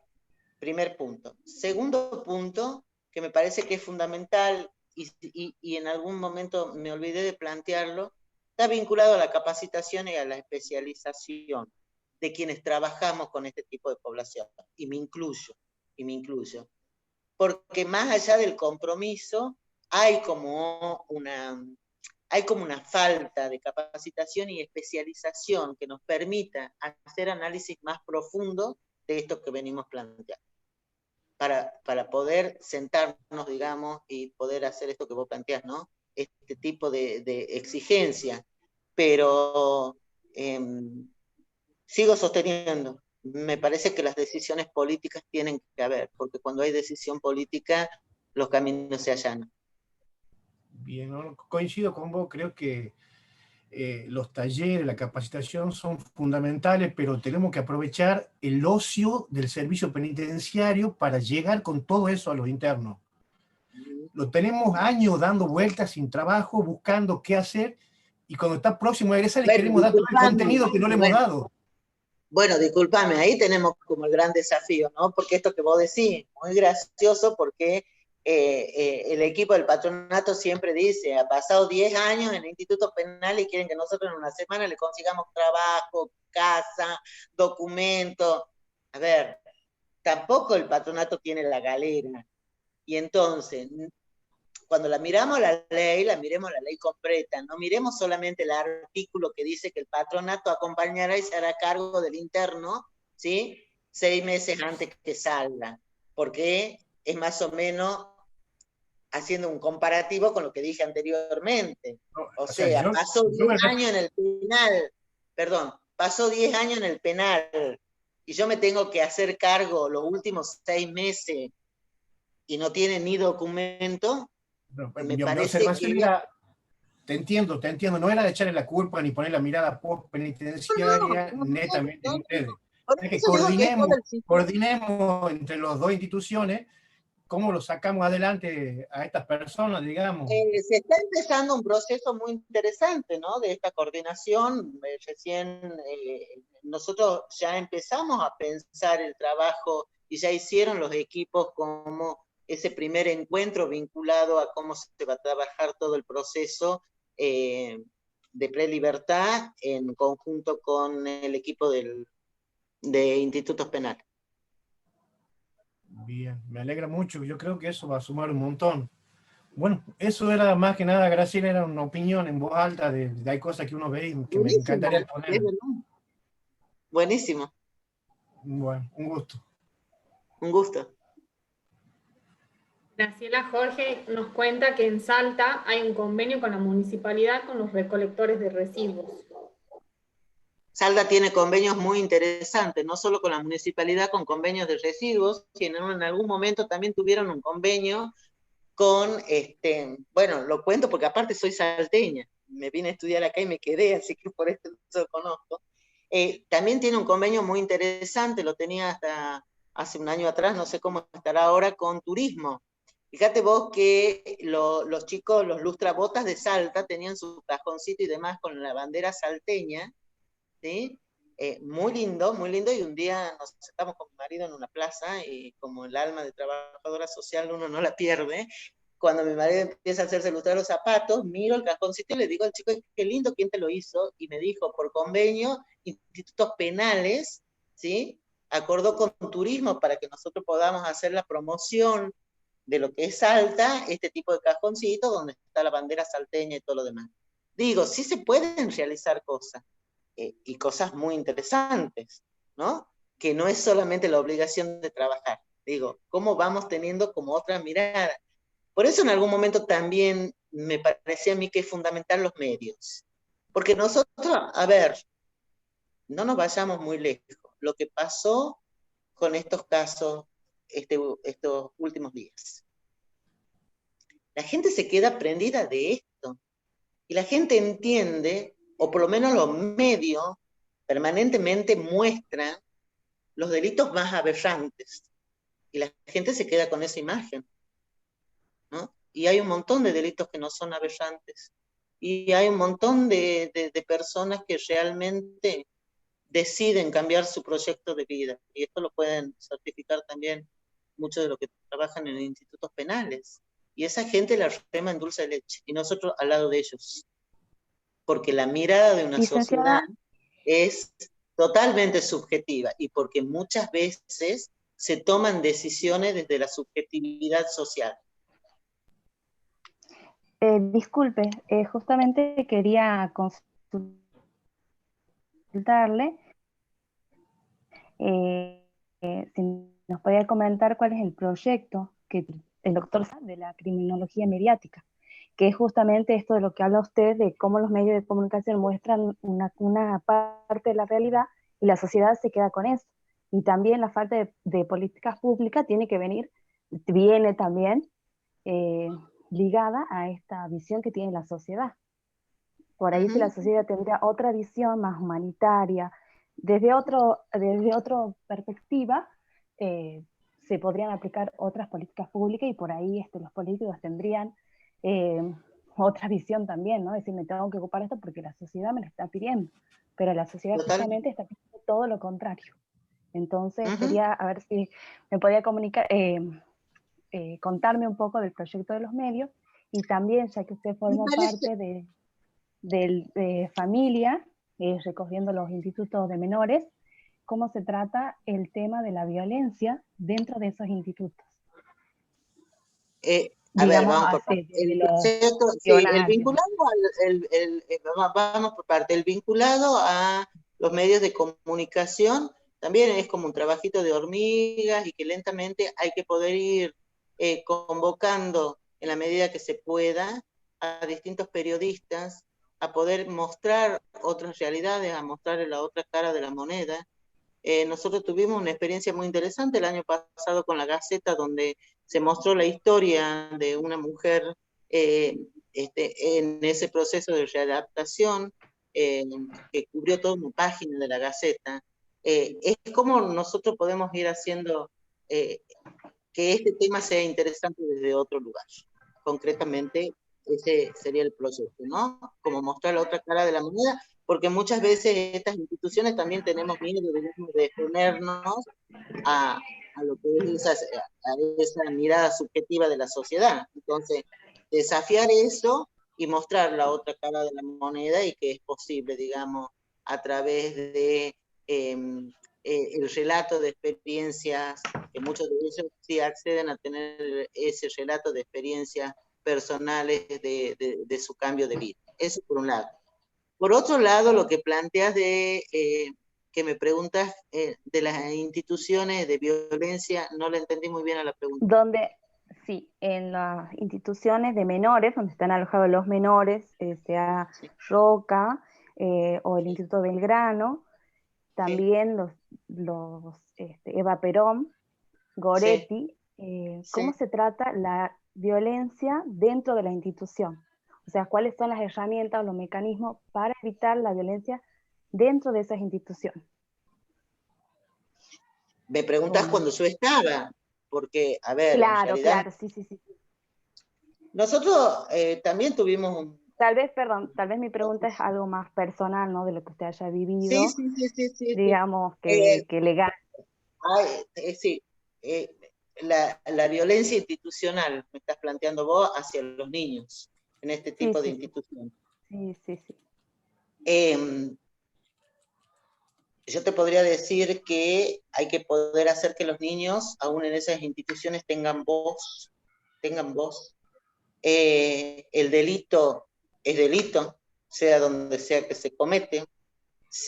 Speaker 3: Primer punto. Segundo punto, que me parece que es fundamental, y en algún momento me olvidé de plantearlo, está vinculado a la capacitación y a la especialización de quienes trabajamos con este tipo de población, y me incluyo. Porque más allá del compromiso, hay como una falta de capacitación y especialización que nos permita hacer análisis más profundo de esto que venimos planteando. Para poder sentarnos, digamos, y poder hacer esto que vos planteás, ¿no? Este tipo de exigencia. Pero sigo sosteniendo, me parece que las decisiones políticas tienen que haber, porque cuando hay decisión política, los caminos se allanan.
Speaker 7: Bien, ¿no? Coincido con vos, creo que los talleres, la capacitación son fundamentales, pero tenemos que aprovechar el ocio del servicio penitenciario para llegar con todo eso a los internos. Lo tenemos años dando vueltas sin trabajo, buscando qué hacer, y cuando está próximo a egresar le queremos dar todo el contenido que no le hemos dado.
Speaker 3: Bueno, discúlpame, ahí tenemos como el gran desafío, ¿no? Porque esto que vos decís, muy gracioso, porque el equipo del patronato siempre dice, ha pasado 10 años en el Instituto Penal y quieren que nosotros en una semana le consigamos trabajo, casa, documento. A ver, tampoco el patronato tiene la galera. Y entonces, cuando miremos la ley completa, no miremos solamente el artículo que dice que el patronato acompañará y se hará cargo del interno, ¿sí? 6 meses antes que salga, porque es más o menos haciendo un comparativo con lo que dije anteriormente. O sea, pasó 10 años en el penal, pasó 10 años en el penal, y yo me tengo que hacer cargo los últimos 6 meses y no tiene ni documento.
Speaker 7: Mi observación era, te entiendo, no era de echarle la culpa ni poner la mirada post-penitenciaria netamente en ustedes. Es que coordinemos entre las dos instituciones cómo lo sacamos adelante a estas personas, digamos.
Speaker 3: Se está empezando un proceso muy interesante, ¿no? De esta coordinación. Recién nosotros ya empezamos a pensar el trabajo y ya hicieron los equipos como ese primer encuentro vinculado a cómo se va a trabajar todo el proceso de prelibertad en conjunto con el equipo de institutos penales.
Speaker 7: Bien, me alegra mucho, yo creo que eso va a sumar un montón. Bueno, eso era más que nada, Graciela, era una opinión en voz alta de hay cosas que uno ve y que me encantaría poner.
Speaker 3: Buenísimo.
Speaker 7: Bueno, un gusto.
Speaker 3: Un gusto.
Speaker 1: Graciela Jorge nos cuenta que en Salta hay un convenio con la municipalidad con los recolectores de residuos.
Speaker 3: Salta tiene convenios muy interesantes, no solo con la municipalidad, con convenios de residuos, sino en algún momento también tuvieron un convenio con, bueno, lo cuento porque aparte soy salteña, me vine a estudiar acá y me quedé, así que por eso lo conozco. También tiene un convenio muy interesante, lo tenía hasta hace un año atrás, no sé cómo estará ahora, con turismo. Fíjate vos que los chicos, los lustrabotas de Salta, tenían su cajoncito y demás con la bandera salteña, ¿sí? Muy lindo, y un día nos sentamos con mi marido en una plaza, y como el alma de trabajadora social uno no la pierde, cuando mi marido empieza a hacerse lustrar los zapatos, miro el cajoncito y le digo al chico, qué lindo, ¿quién te lo hizo? Y me dijo, por convenio, institutos penales, ¿sí? Acordó con turismo para que nosotros podamos hacer la promoción de lo que es Salta, este tipo de cajoncito donde está la bandera salteña y todo lo demás. Digo, sí se pueden realizar cosas, y cosas muy interesantes, ¿no? Que no es solamente la obligación de trabajar. Digo, ¿cómo vamos teniendo como otra mirada? Por eso en algún momento también me parecía a mí que es fundamental los medios. Porque nosotros, a ver, no nos vayamos muy lejos. Lo que pasó con estos casos estos últimos días. La gente se queda prendida de esto. Y la gente entiende, o por lo menos los medios permanentemente muestran los delitos más aberrantes. Y la gente se queda con esa imagen, ¿no? Y hay un montón de delitos que no son aberrantes. Y hay un montón de personas que realmente deciden cambiar su proyecto de vida. Y esto lo pueden certificar también muchos de los que trabajan en institutos penales. Y esa gente la rema en dulce de leche, y nosotros al lado de ellos. Porque la mirada de una sociedad es totalmente subjetiva, y porque muchas veces se toman decisiones desde la subjetividad social.
Speaker 5: Disculpe, justamente quería consultarle si nos podía comentar cuál es el proyecto que el doctor de la criminología mediática, que es justamente esto de lo que habla usted, de cómo los medios de comunicación muestran una parte de la realidad y la sociedad se queda con eso. Y también la falta de políticas públicas viene también ligada a esta visión que tiene la sociedad. Por ahí si la sociedad tendría otra visión más humanitaria, desde otra perspectiva, se podrían aplicar otras políticas públicas y por ahí los políticos tendrían otra visión también, ¿no? Es decir, me tengo que ocupar esto porque la sociedad me lo está pidiendo, pero la sociedad justamente está pidiendo todo lo contrario. Entonces, quería a ver si me podía comunicar, contarme un poco del proyecto de los medios, y también, ya que usted formó parte de familia, recogiendo los institutos de menores, cómo se trata el tema de la violencia dentro de esos institutos.
Speaker 3: A ver, vamos por parte. El vinculado vamos por parte. El vinculado a los medios de comunicación también es como un trabajito de hormigas, y que lentamente hay que poder ir convocando en la medida que se pueda a distintos periodistas a poder mostrar otras realidades, a mostrar la otra cara de la moneda. Nosotros tuvimos una experiencia muy interesante el año pasado con la Gaceta, donde se mostró la historia de una mujer en ese proceso de readaptación, que cubrió toda una página de la Gaceta. Es como nosotros podemos ir haciendo que este tema sea interesante desde otro lugar. Concretamente, ese sería el proyecto, ¿no? Como mostrar la otra cara de la moneda, porque muchas veces estas instituciones también tenemos miedo de exponernos a lo que es esa mirada subjetiva de la sociedad. Entonces, desafiar eso y mostrar la otra cara de la moneda, y que es posible, digamos, a través de el relato de experiencias, que muchos de ellos sí acceden a tener ese relato de experiencias personales de su cambio de vida. Eso por un lado. Por otro lado, lo que planteas que me preguntas de las instituciones de violencia, no le entendí muy bien a la pregunta.
Speaker 5: Sí, en las instituciones de menores, donde están alojados los menores, sea Roca o el Instituto Belgrano, también los Eva Perón, Goretti, ¿cómo se trata la violencia dentro de la institución? O sea, ¿cuáles son las herramientas o los mecanismos para evitar la violencia dentro de esas instituciones?
Speaker 3: Me preguntas cuando yo estaba, porque, a ver,
Speaker 5: claro,
Speaker 3: en realidad,
Speaker 5: sí.
Speaker 3: Nosotros también tuvimos un...
Speaker 5: Tal vez mi pregunta es algo más personal, ¿no? De lo que usted haya vivido,
Speaker 3: sí,
Speaker 5: digamos, que legal.
Speaker 3: Sí, la violencia institucional, me estás planteando vos, hacia los niños, en este tipo de instituciones.
Speaker 5: Sí.
Speaker 3: Yo te podría decir que hay que poder hacer que los niños, aún en esas instituciones, tengan voz. El delito es delito, sea donde sea que se comete,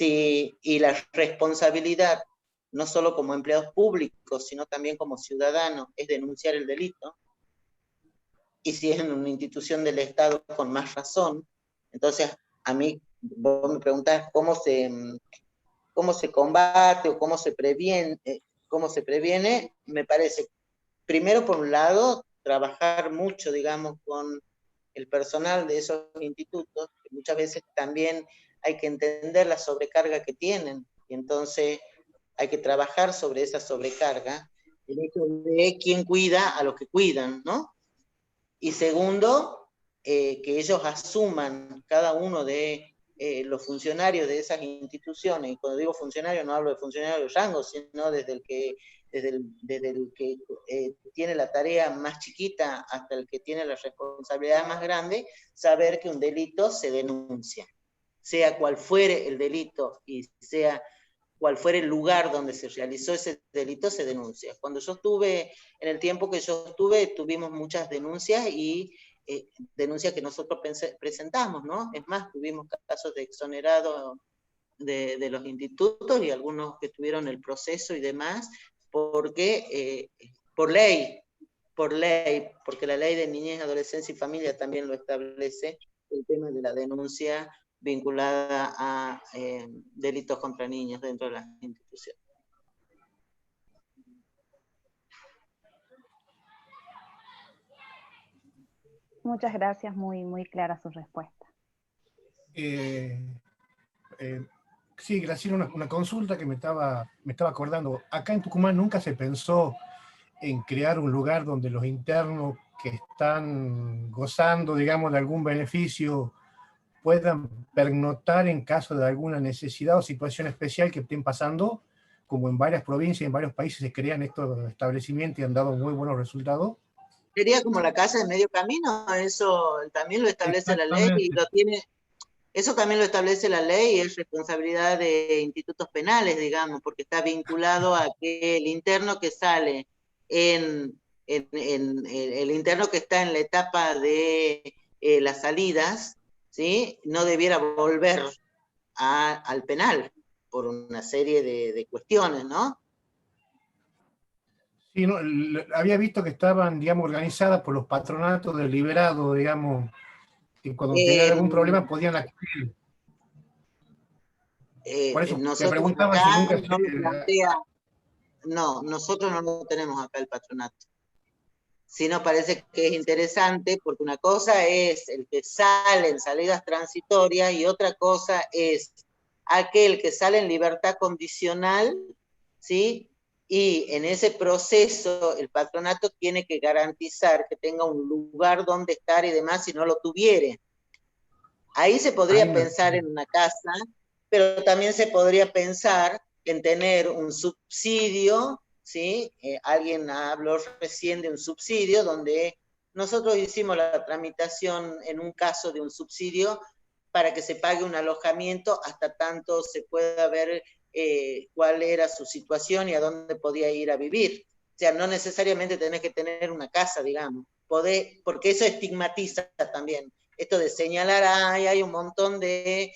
Speaker 3: y la responsabilidad, no solo como empleados públicos, sino también como ciudadanos, es denunciar el delito, y si es en una institución del Estado, con más razón. Entonces, a mí, vos me preguntás cómo se combate o cómo se previene, me parece, primero, por un lado, trabajar mucho, digamos, con el personal de esos institutos, que muchas veces también hay que entender la sobrecarga que tienen, y entonces hay que trabajar sobre esa sobrecarga, el hecho de quién cuida a los que cuidan, ¿no? Y segundo, que ellos asuman cada uno de los funcionarios de esas instituciones, y cuando digo funcionarios no hablo de funcionarios de rango, sino desde el que tiene la tarea más chiquita hasta el que tiene la responsabilidad más grande, saber que un delito se denuncia, sea cual fuere el delito y sea cual fuere el lugar donde se realizó ese delito, se denuncia. Cuando yo estuve, en el tiempo que yo estuve, tuvimos muchas denuncias y denuncias que nosotros presentamos, ¿no? Es más, tuvimos casos de exonerados de los institutos y algunos que tuvieron el proceso y demás, porque por ley, porque la ley de niñez, adolescencia y familia también lo establece, el tema de la denuncia vinculada a delitos contra niños dentro de las instituciones.
Speaker 5: Muchas gracias, muy clara su respuesta.
Speaker 7: Sí, Graciela, una consulta que me estaba acordando. Acá en Tucumán nunca se pensó en crear un lugar donde los internos que están gozando, digamos, de algún beneficio puedan pernoctar en caso de alguna necesidad o situación especial que estén pasando, como en varias provincias y en varios países se crean estos establecimientos y han dado muy buenos resultados.
Speaker 3: Sería como la casa de medio camino, eso también lo establece la ley y lo tiene, eso también lo establece la ley y es responsabilidad de institutos penales, digamos, porque está vinculado a que el interno que sale el interno que está en la etapa de las salidas, ¿sí? No debiera volver al penal por una serie de cuestiones, ¿no?
Speaker 7: Sí, no, había visto que estaban, digamos, organizadas por los patronatos del liberado, digamos, que cuando tenían algún problema podían acudir. Por eso te preguntaba si nunca
Speaker 3: no lo plantea, no, nosotros no lo tenemos acá el patronato. Sí nos parece que es interesante porque una cosa es el que sale en salidas transitorias y otra cosa es aquel que sale en libertad condicional, ¿sí? Y en ese proceso el patronato tiene que garantizar que tenga un lugar donde estar y demás si no lo tuviere. Ahí se podría pensar en una casa, pero también se podría pensar en tener un subsidio, ¿sí? Alguien habló recién de un subsidio donde nosotros hicimos la tramitación en un caso de un subsidio para que se pague un alojamiento hasta tanto se pueda ver cuál era su situación y a dónde podía ir a vivir. O sea, no necesariamente tenés que tener una casa, digamos, porque eso estigmatiza también. Esto de señalar, hay un montón de...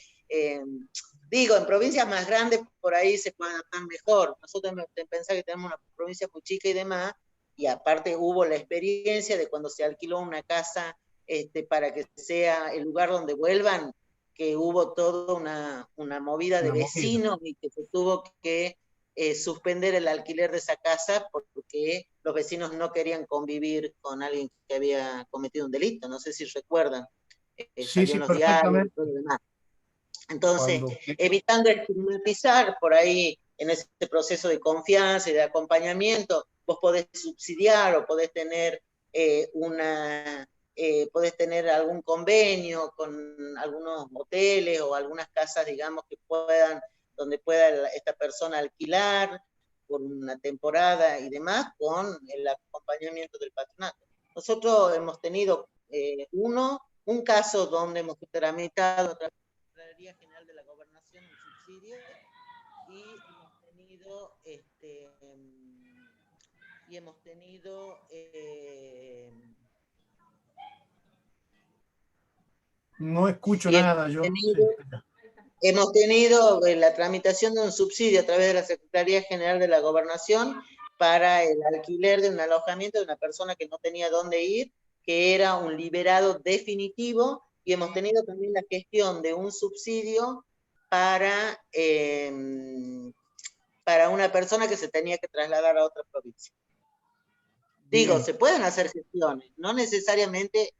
Speaker 3: digo, en provincias más grandes por ahí se puede adaptar mejor. Nosotros pensamos que tenemos una provincia muy chica y demás, y aparte hubo la experiencia de cuando se alquiló una casa para que sea el lugar donde vuelvan, que hubo toda una movida de vecinos y que se tuvo que suspender el alquiler de esa casa porque los vecinos no querían convivir con alguien que había cometido un delito. No sé si recuerdan.
Speaker 7: Sí,
Speaker 3: Salió en los
Speaker 7: perfectamente.
Speaker 3: diarios y todo lo demás. Entonces, evitando estigmatizar por ahí en ese proceso de confianza y de acompañamiento, vos podés subsidiar o podés tener podés tener algún convenio con algunos hoteles o algunas casas, digamos, donde pueda esta persona alquilar por una temporada y demás, con el acompañamiento del patronato. Nosotros hemos tenido un caso donde hemos tramitado a través de la Secretaría General de la Gobernación un subsidio y hemos tenido
Speaker 7: no escucho nada yo.
Speaker 3: Hemos tenido la tramitación de un subsidio a través de la Secretaría General de la Gobernación para el alquiler de un alojamiento de una persona que no tenía dónde ir, que era un liberado definitivo, y hemos tenido también la gestión de un subsidio para una persona que se tenía que trasladar a otra provincia. Digo, bien, se pueden hacer gestiones, no necesariamente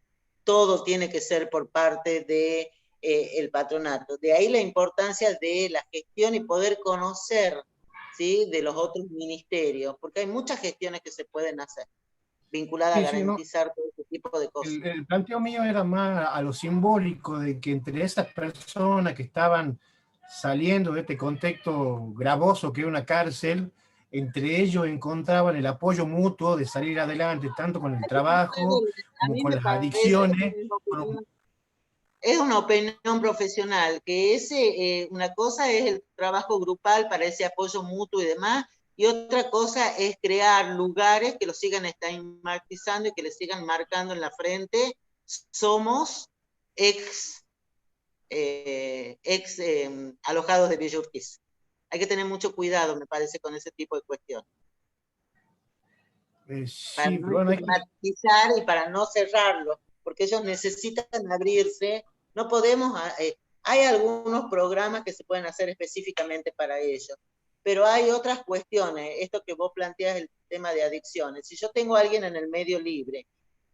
Speaker 3: todo tiene que ser por parte de el patronato. De ahí la importancia de la gestión y poder conocer, ¿sí?, de los otros ministerios, porque hay muchas gestiones que se pueden hacer. vinculada
Speaker 7: Sí,
Speaker 3: a
Speaker 7: sí, no.
Speaker 3: garantizar todo ese tipo de cosas.
Speaker 7: El planteo mío era más a lo simbólico, de que entre esas personas que estaban saliendo de este contexto gravoso que es una cárcel, entre ellos encontraban el apoyo mutuo de salir adelante, tanto con el trabajo
Speaker 3: A
Speaker 7: como
Speaker 3: mí
Speaker 7: con
Speaker 3: me
Speaker 7: las
Speaker 3: parece,
Speaker 7: adicciones.
Speaker 3: es una opinión profesional, que una cosa es el trabajo grupal para ese apoyo mutuo y demás, y otra cosa es crear lugares que lo sigan estigmatizando y que le sigan marcando en la frente: somos ex alojados de Villa Urquiza. Hay que tener mucho cuidado, me parece, con ese tipo de cuestiones. Para
Speaker 7: Sí,
Speaker 3: no
Speaker 7: pero bueno,
Speaker 3: estigmatizar y para no cerrarlo, porque ellos necesitan abrirse. No podemos, hay algunos programas que se pueden hacer específicamente para ellos, pero hay otras cuestiones. Esto que vos planteas, el tema de adicciones. Si yo tengo a alguien en el medio libre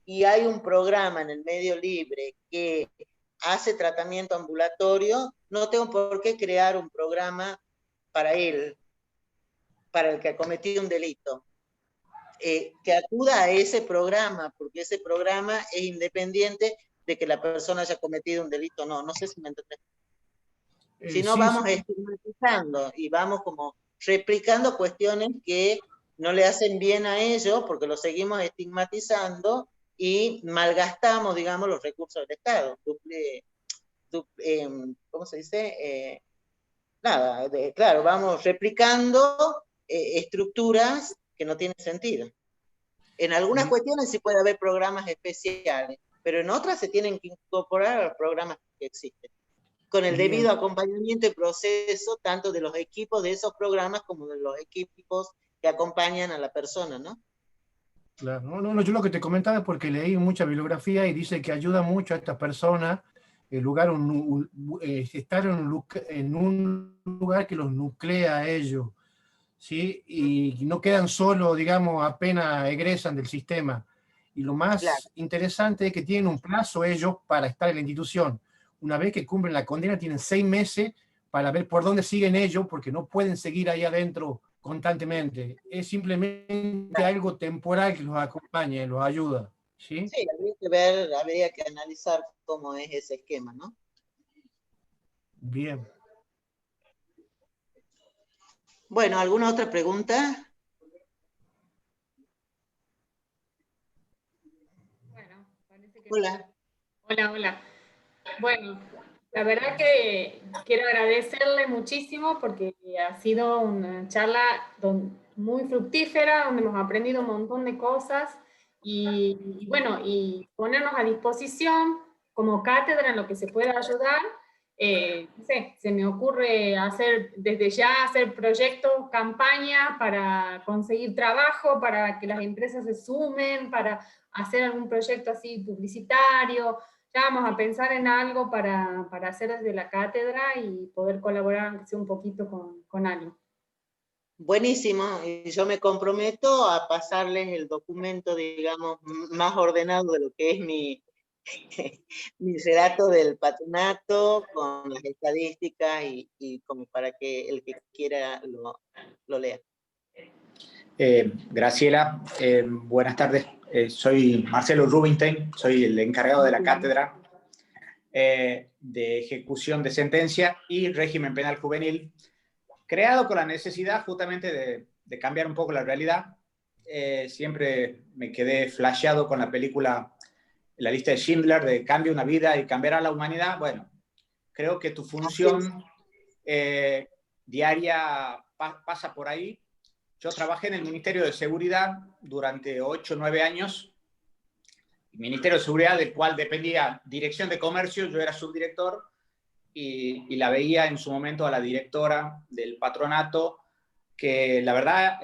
Speaker 3: y hay un programa en el medio libre que hace tratamiento ambulatorio, no tengo por qué crear un programa para él, para el que ha cometido un delito. Que acuda a ese programa, porque ese programa es independiente de que la persona haya cometido un delito o no. No sé si me entendés. Si no,
Speaker 7: sí,
Speaker 3: vamos
Speaker 7: sí.
Speaker 3: estigmatizando y vamos como replicando cuestiones que no le hacen bien a ellos, porque lo seguimos estigmatizando y malgastamos, digamos, los recursos del Estado. ¿Cómo se dice? Nada, claro, vamos replicando estructuras que no tienen sentido. En algunas cuestiones sí puede haber programas especiales, pero en otras se tienen que incorporar a los programas que existen, con el debido acompañamiento y proceso tanto de los equipos de esos programas como de los equipos que acompañan a la persona, ¿no?
Speaker 7: Claro, no, yo lo que te comentaba es porque leí mucha bibliografía y dice que ayuda mucho a estas personas estar en un lugar que los nuclea a ellos, ¿sí? Y no quedan solo, digamos, apenas egresan del sistema. Y lo más
Speaker 3: Claro.
Speaker 7: interesante es que tienen un plazo ellos para estar en la institución. Una vez que cumplen la condena, tienen 6 meses para ver por dónde siguen ellos, porque no pueden seguir ahí adentro constantemente. Es simplemente algo temporal que los acompaña, los ayuda. ¿Sí?
Speaker 3: Sí, habría que ver, habría que analizar cómo es ese esquema, ¿no?
Speaker 7: Bien.
Speaker 3: Bueno, ¿alguna otra pregunta?
Speaker 1: Bueno, parece que...
Speaker 3: Hola.
Speaker 1: Hola. Bueno, la verdad que quiero agradecerle muchísimo porque ha sido una charla muy fructífera, donde hemos aprendido un montón de cosas y bueno, y ponernos a disposición como cátedra en lo que se pueda ayudar. No sé, se me ocurre desde ya hacer proyectos, campañas para conseguir trabajo, para que las empresas se sumen, para hacer algún proyecto así publicitario. Ya vamos a pensar en algo para hacer desde la cátedra y poder colaborar, aunque sea un poquito, con algo.
Speaker 3: Buenísimo, y yo me comprometo a pasarles el documento, digamos, más ordenado de lo que es mi relato del patronato, con las estadísticas y como para que el que quiera lo lea.
Speaker 2: Graciela, buenas tardes. Soy Marcelo Rubinstein, soy el encargado de la cátedra de ejecución de sentencia y régimen penal juvenil, creado con la necesidad justamente de cambiar un poco la realidad. Siempre me quedé flasheado con la película La lista de Schindler, de cambia una vida y cambiar a la humanidad. Bueno, creo que tu función diaria pasa por ahí. Yo trabajé en el Ministerio de Seguridad durante 8 o 9 años. El Ministerio de Seguridad, del cual dependía Dirección de Comercio, yo era subdirector y la veía en su momento a la directora del patronato, que la verdad,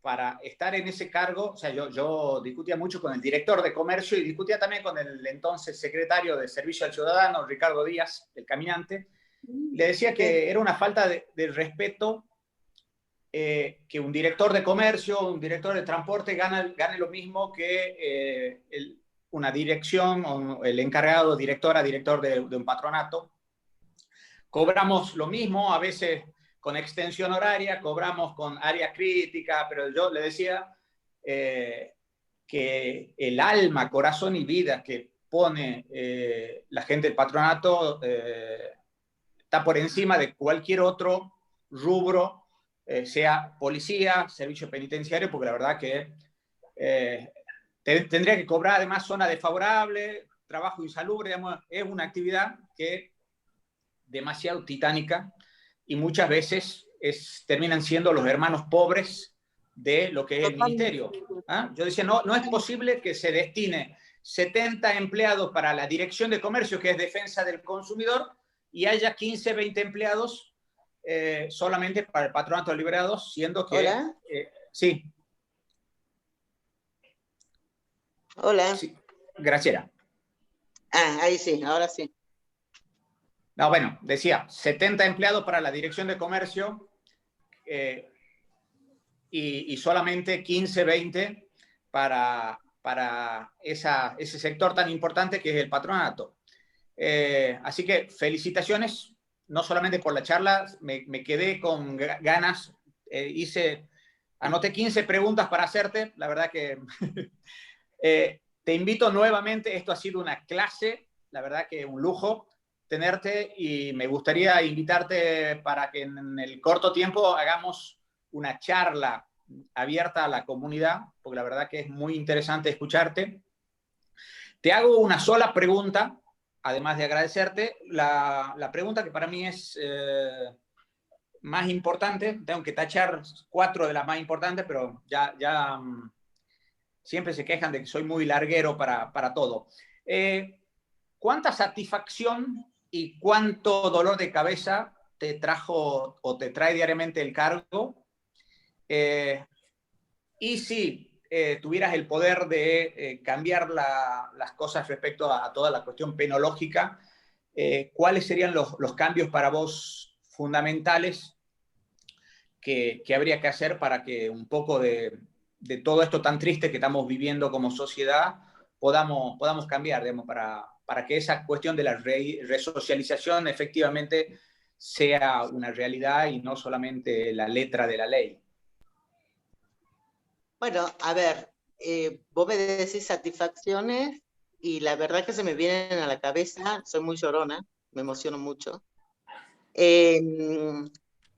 Speaker 2: para estar en ese cargo, o sea, yo discutía mucho con el director de Comercio y discutía también con el entonces secretario de Servicio al Ciudadano, Ricardo Díaz, el caminante. Le decía que era una falta de respeto que un director de comercio, un director de transporte gane lo mismo que una dirección o el encargado, director de un patronato. Cobramos lo mismo, a veces con extensión horaria, cobramos con área crítica, pero yo le decía que que el alma, corazón y vida que pone la gente del patronato está por encima de cualquier otro rubro, sea policía, servicio penitenciario, porque la verdad que tendría que cobrar además zona desfavorable, trabajo insalubre, digamos, es una actividad que es demasiado titánica y muchas veces terminan siendo los hermanos pobres de lo que es el ministerio. ¿Ah? Yo decía, no es posible que se destine 70 empleados para la Dirección de Comercio, que es defensa del consumidor, y haya 15, 20 empleados solamente para el patronato de liberados, siendo que...
Speaker 3: ¿Hola?
Speaker 2: Sí.
Speaker 3: Hola.
Speaker 2: Sí. Graciela.
Speaker 3: Ahí sí, ahora sí.
Speaker 2: No, bueno, decía, 70 empleados para la Dirección de Comercio y solamente 15, 20 para ese sector tan importante que es el patronato. Así que felicitaciones, no solamente por la charla, me quedé con ganas, anoté 15 preguntas para hacerte, la verdad que te invito nuevamente, esto ha sido una clase, la verdad que un lujo tenerte y me gustaría invitarte para que en el corto tiempo hagamos una charla abierta a la comunidad, porque la verdad que es muy interesante escucharte. Te hago una sola pregunta, además de agradecerte. La pregunta que para mí es más importante, tengo que tachar 4 de las más importantes, pero ya siempre se quejan de que soy muy larguero para todo. ¿Cuánta satisfacción y cuánto dolor de cabeza te trajo o te trae diariamente el cargo? Y si tuvieras el poder de cambiar las cosas respecto a toda la cuestión penológica, ¿cuáles serían los cambios para vos fundamentales que habría que hacer para que un poco de todo esto tan triste que estamos viviendo como sociedad podamos cambiar, digamos, para que esa cuestión de la resocialización efectivamente sea una realidad y no solamente la letra de la ley?
Speaker 3: Bueno, a ver, vos me decís satisfacciones y la verdad que se me vienen a la cabeza, soy muy llorona, me emociono mucho.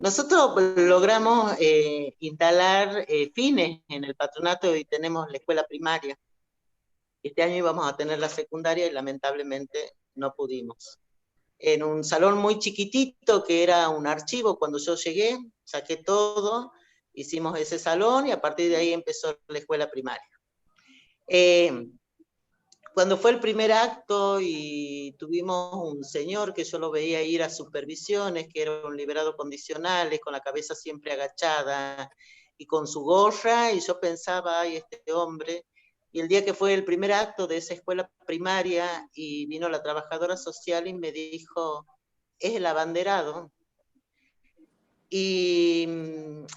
Speaker 3: Nosotros logramos instalar fines en el patronato y tenemos la escuela primaria. Este año íbamos a tener la secundaria y lamentablemente no pudimos. En un salón muy chiquitito que era un archivo, cuando yo llegué, saqué todo, hicimos ese salón y a partir de ahí empezó la escuela primaria. Cuando fue el primer acto y tuvimos un señor que yo lo veía ir a supervisiones, que era un liberado condicional, con la cabeza siempre agachada y con su gorra, y yo pensaba, ay, este hombre. Y el día que fue el primer acto de esa escuela primaria y vino la trabajadora social y me dijo, es el abanderado. Y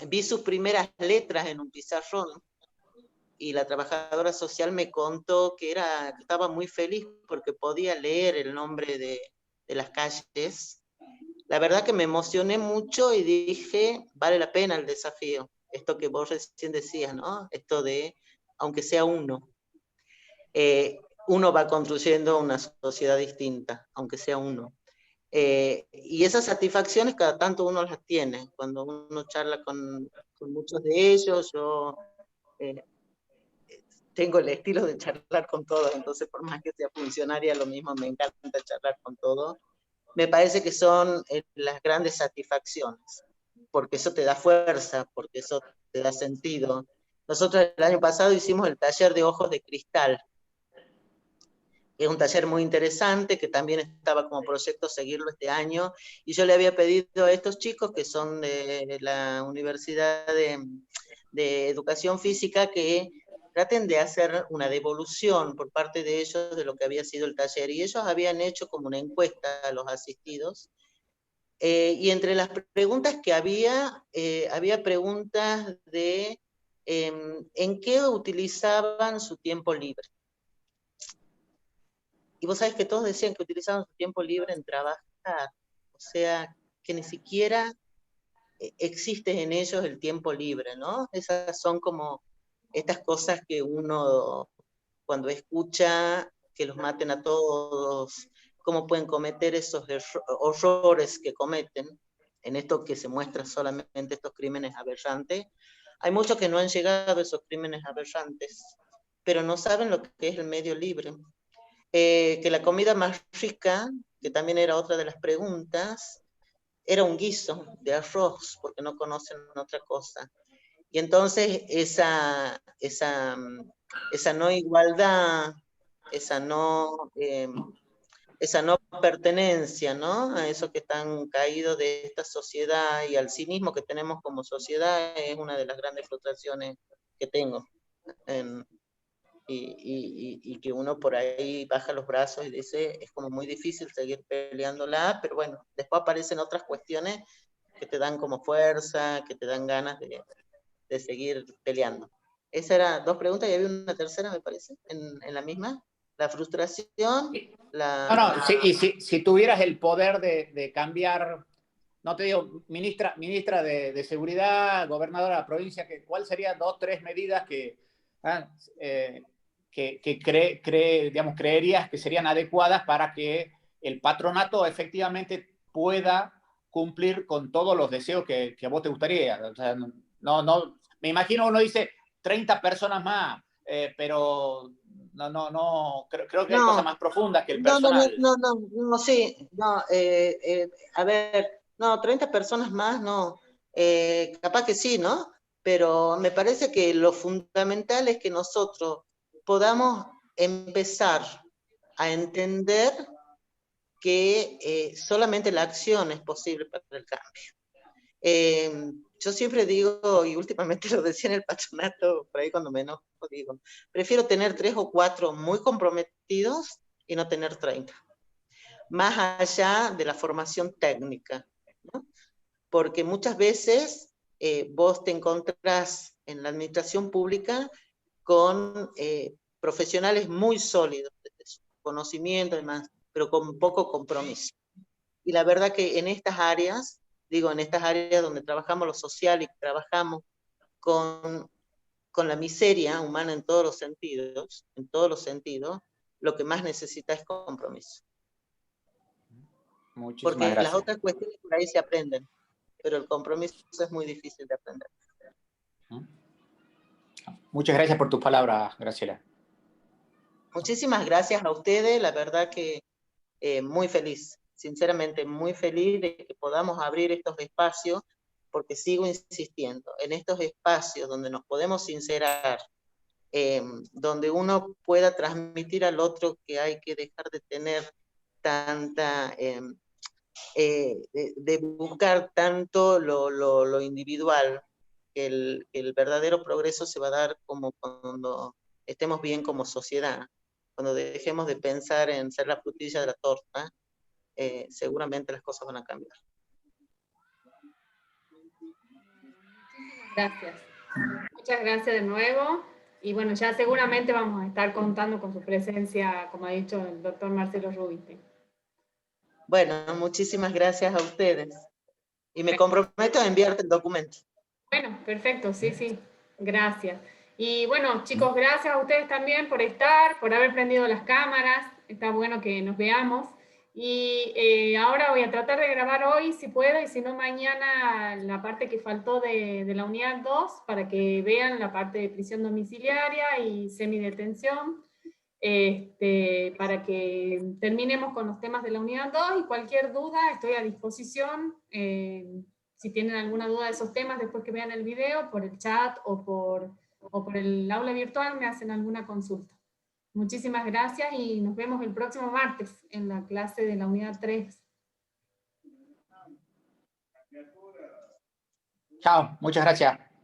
Speaker 3: vi sus primeras letras en un pizarrón y la trabajadora social me contó que estaba muy feliz porque podía leer el nombre de las calles. La verdad que me emocioné mucho y dije, vale la pena el desafío. Esto que vos recién decías, ¿no? Esto de, aunque sea uno va construyendo una sociedad distinta, aunque sea uno. Y esas satisfacciones cada tanto uno las tiene. Cuando uno charla con muchos de ellos, yo tengo el estilo de charlar con todos, entonces por más que sea funcionaria, lo mismo me encanta charlar con todos. Me parece que son las grandes satisfacciones, porque eso te da fuerza, porque eso te da sentido. Nosotros el año pasado hicimos el taller de ojos de cristal, es un taller muy interesante, que también estaba como proyecto seguirlo este año, y yo le había pedido a estos chicos que son de la Universidad de Educación Física que traten de hacer una devolución por parte de ellos de lo que había sido el taller, y ellos habían hecho como una encuesta a los asistidos, y entre las preguntas que había preguntas de en qué utilizaban su tiempo libre. Y vos sabés que todos decían que utilizaban su tiempo libre en trabajar, o sea, que ni siquiera existe en ellos el tiempo libre, ¿no? Esas son como estas cosas que uno cuando escucha que los maten a todos, cómo pueden cometer esos horrores que cometen, en esto que se muestra solamente estos crímenes aberrantes. Hay muchos que no han llegado a esos crímenes aberrantes, pero no saben lo que es el medio libre. Que la comida más rica, que también era otra de las preguntas, era un guiso de arroz, porque no conocen otra cosa. Y entonces esa no igualdad, esa no pertenencia, ¿no? A eso que están caídos de esta sociedad y al cinismo que tenemos como sociedad es una de las grandes frustraciones que tengo. Y que uno por ahí baja los brazos y dice, es como muy difícil seguir peleándola, pero bueno, después aparecen otras cuestiones que te dan como fuerza, que te dan ganas de seguir peleando. Esas eran 2 preguntas y había una tercera, me parece, en la misma. La frustración,
Speaker 2: Sí, y si tuvieras el poder de cambiar, no te digo ministra de Seguridad, gobernadora de la provincia, ¿cuál serían 2 o 3 medidas que digamos, creerías que serían adecuadas para que el patronato efectivamente pueda cumplir con todos los deseos que a vos te gustaría? O sea, no, me imagino uno dice 30 personas más, pero no, creo que hay cosas más profundas que el personal.
Speaker 3: A ver, no, 30 personas más, no, capaz que sí, ¿no? Pero me parece que lo fundamental es que nosotros podamos empezar a entender que solamente la acción es posible para el cambio. Yo siempre digo, y últimamente lo decía en el patronato, por ahí cuando me enojo, digo, prefiero tener 3 o 4 muy comprometidos y no tener 30. Más allá de la formación técnica, ¿no? Porque muchas veces vos te encontrás en la administración pública con profesionales muy sólidos, desde su conocimiento y demás, pero con poco compromiso. Y la verdad que en estas áreas, en estas áreas donde trabajamos lo social y trabajamos con la miseria humana en todos los sentidos, lo que más necesita es compromiso.
Speaker 2: Muchísimas gracias.
Speaker 3: Las otras cuestiones por ahí se aprenden, pero el compromiso es muy difícil de aprender.
Speaker 2: Muchas gracias por tus palabras, Graciela.
Speaker 3: Muchísimas gracias a ustedes, la verdad que muy feliz, sinceramente muy feliz de que podamos abrir estos espacios, porque sigo insistiendo, en estos espacios donde nos podemos sincerar, donde uno pueda transmitir al otro que hay que dejar de tener tanta, de buscar tanto lo individual, que el verdadero progreso se va a dar como cuando estemos bien como sociedad, cuando dejemos de pensar en ser la frutilla de la torta, seguramente las cosas van a cambiar.
Speaker 1: Gracias. Muchas gracias de nuevo. Y bueno, ya seguramente vamos a estar contando con su presencia, como ha dicho el doctor Marcelo Rubinstein.
Speaker 3: Bueno, muchísimas gracias a ustedes. Y me comprometo a enviarte el documento.
Speaker 1: Bueno, perfecto, sí. Gracias. Y bueno, chicos, gracias a ustedes también por estar, por haber prendido las cámaras. Está bueno que nos veamos. Y ahora voy a tratar de grabar hoy, si puedo, y si no, mañana la parte que faltó de la unidad 2, para que vean la parte de prisión domiciliaria y semidetención, para que terminemos con los temas de la unidad 2, y cualquier duda estoy a disposición. Si tienen alguna duda de esos temas, después que vean el video, por el chat o por el aula virtual, me hacen alguna consulta. Muchísimas gracias y nos vemos el próximo martes en la clase de la unidad 3.
Speaker 2: Chao, muchas gracias.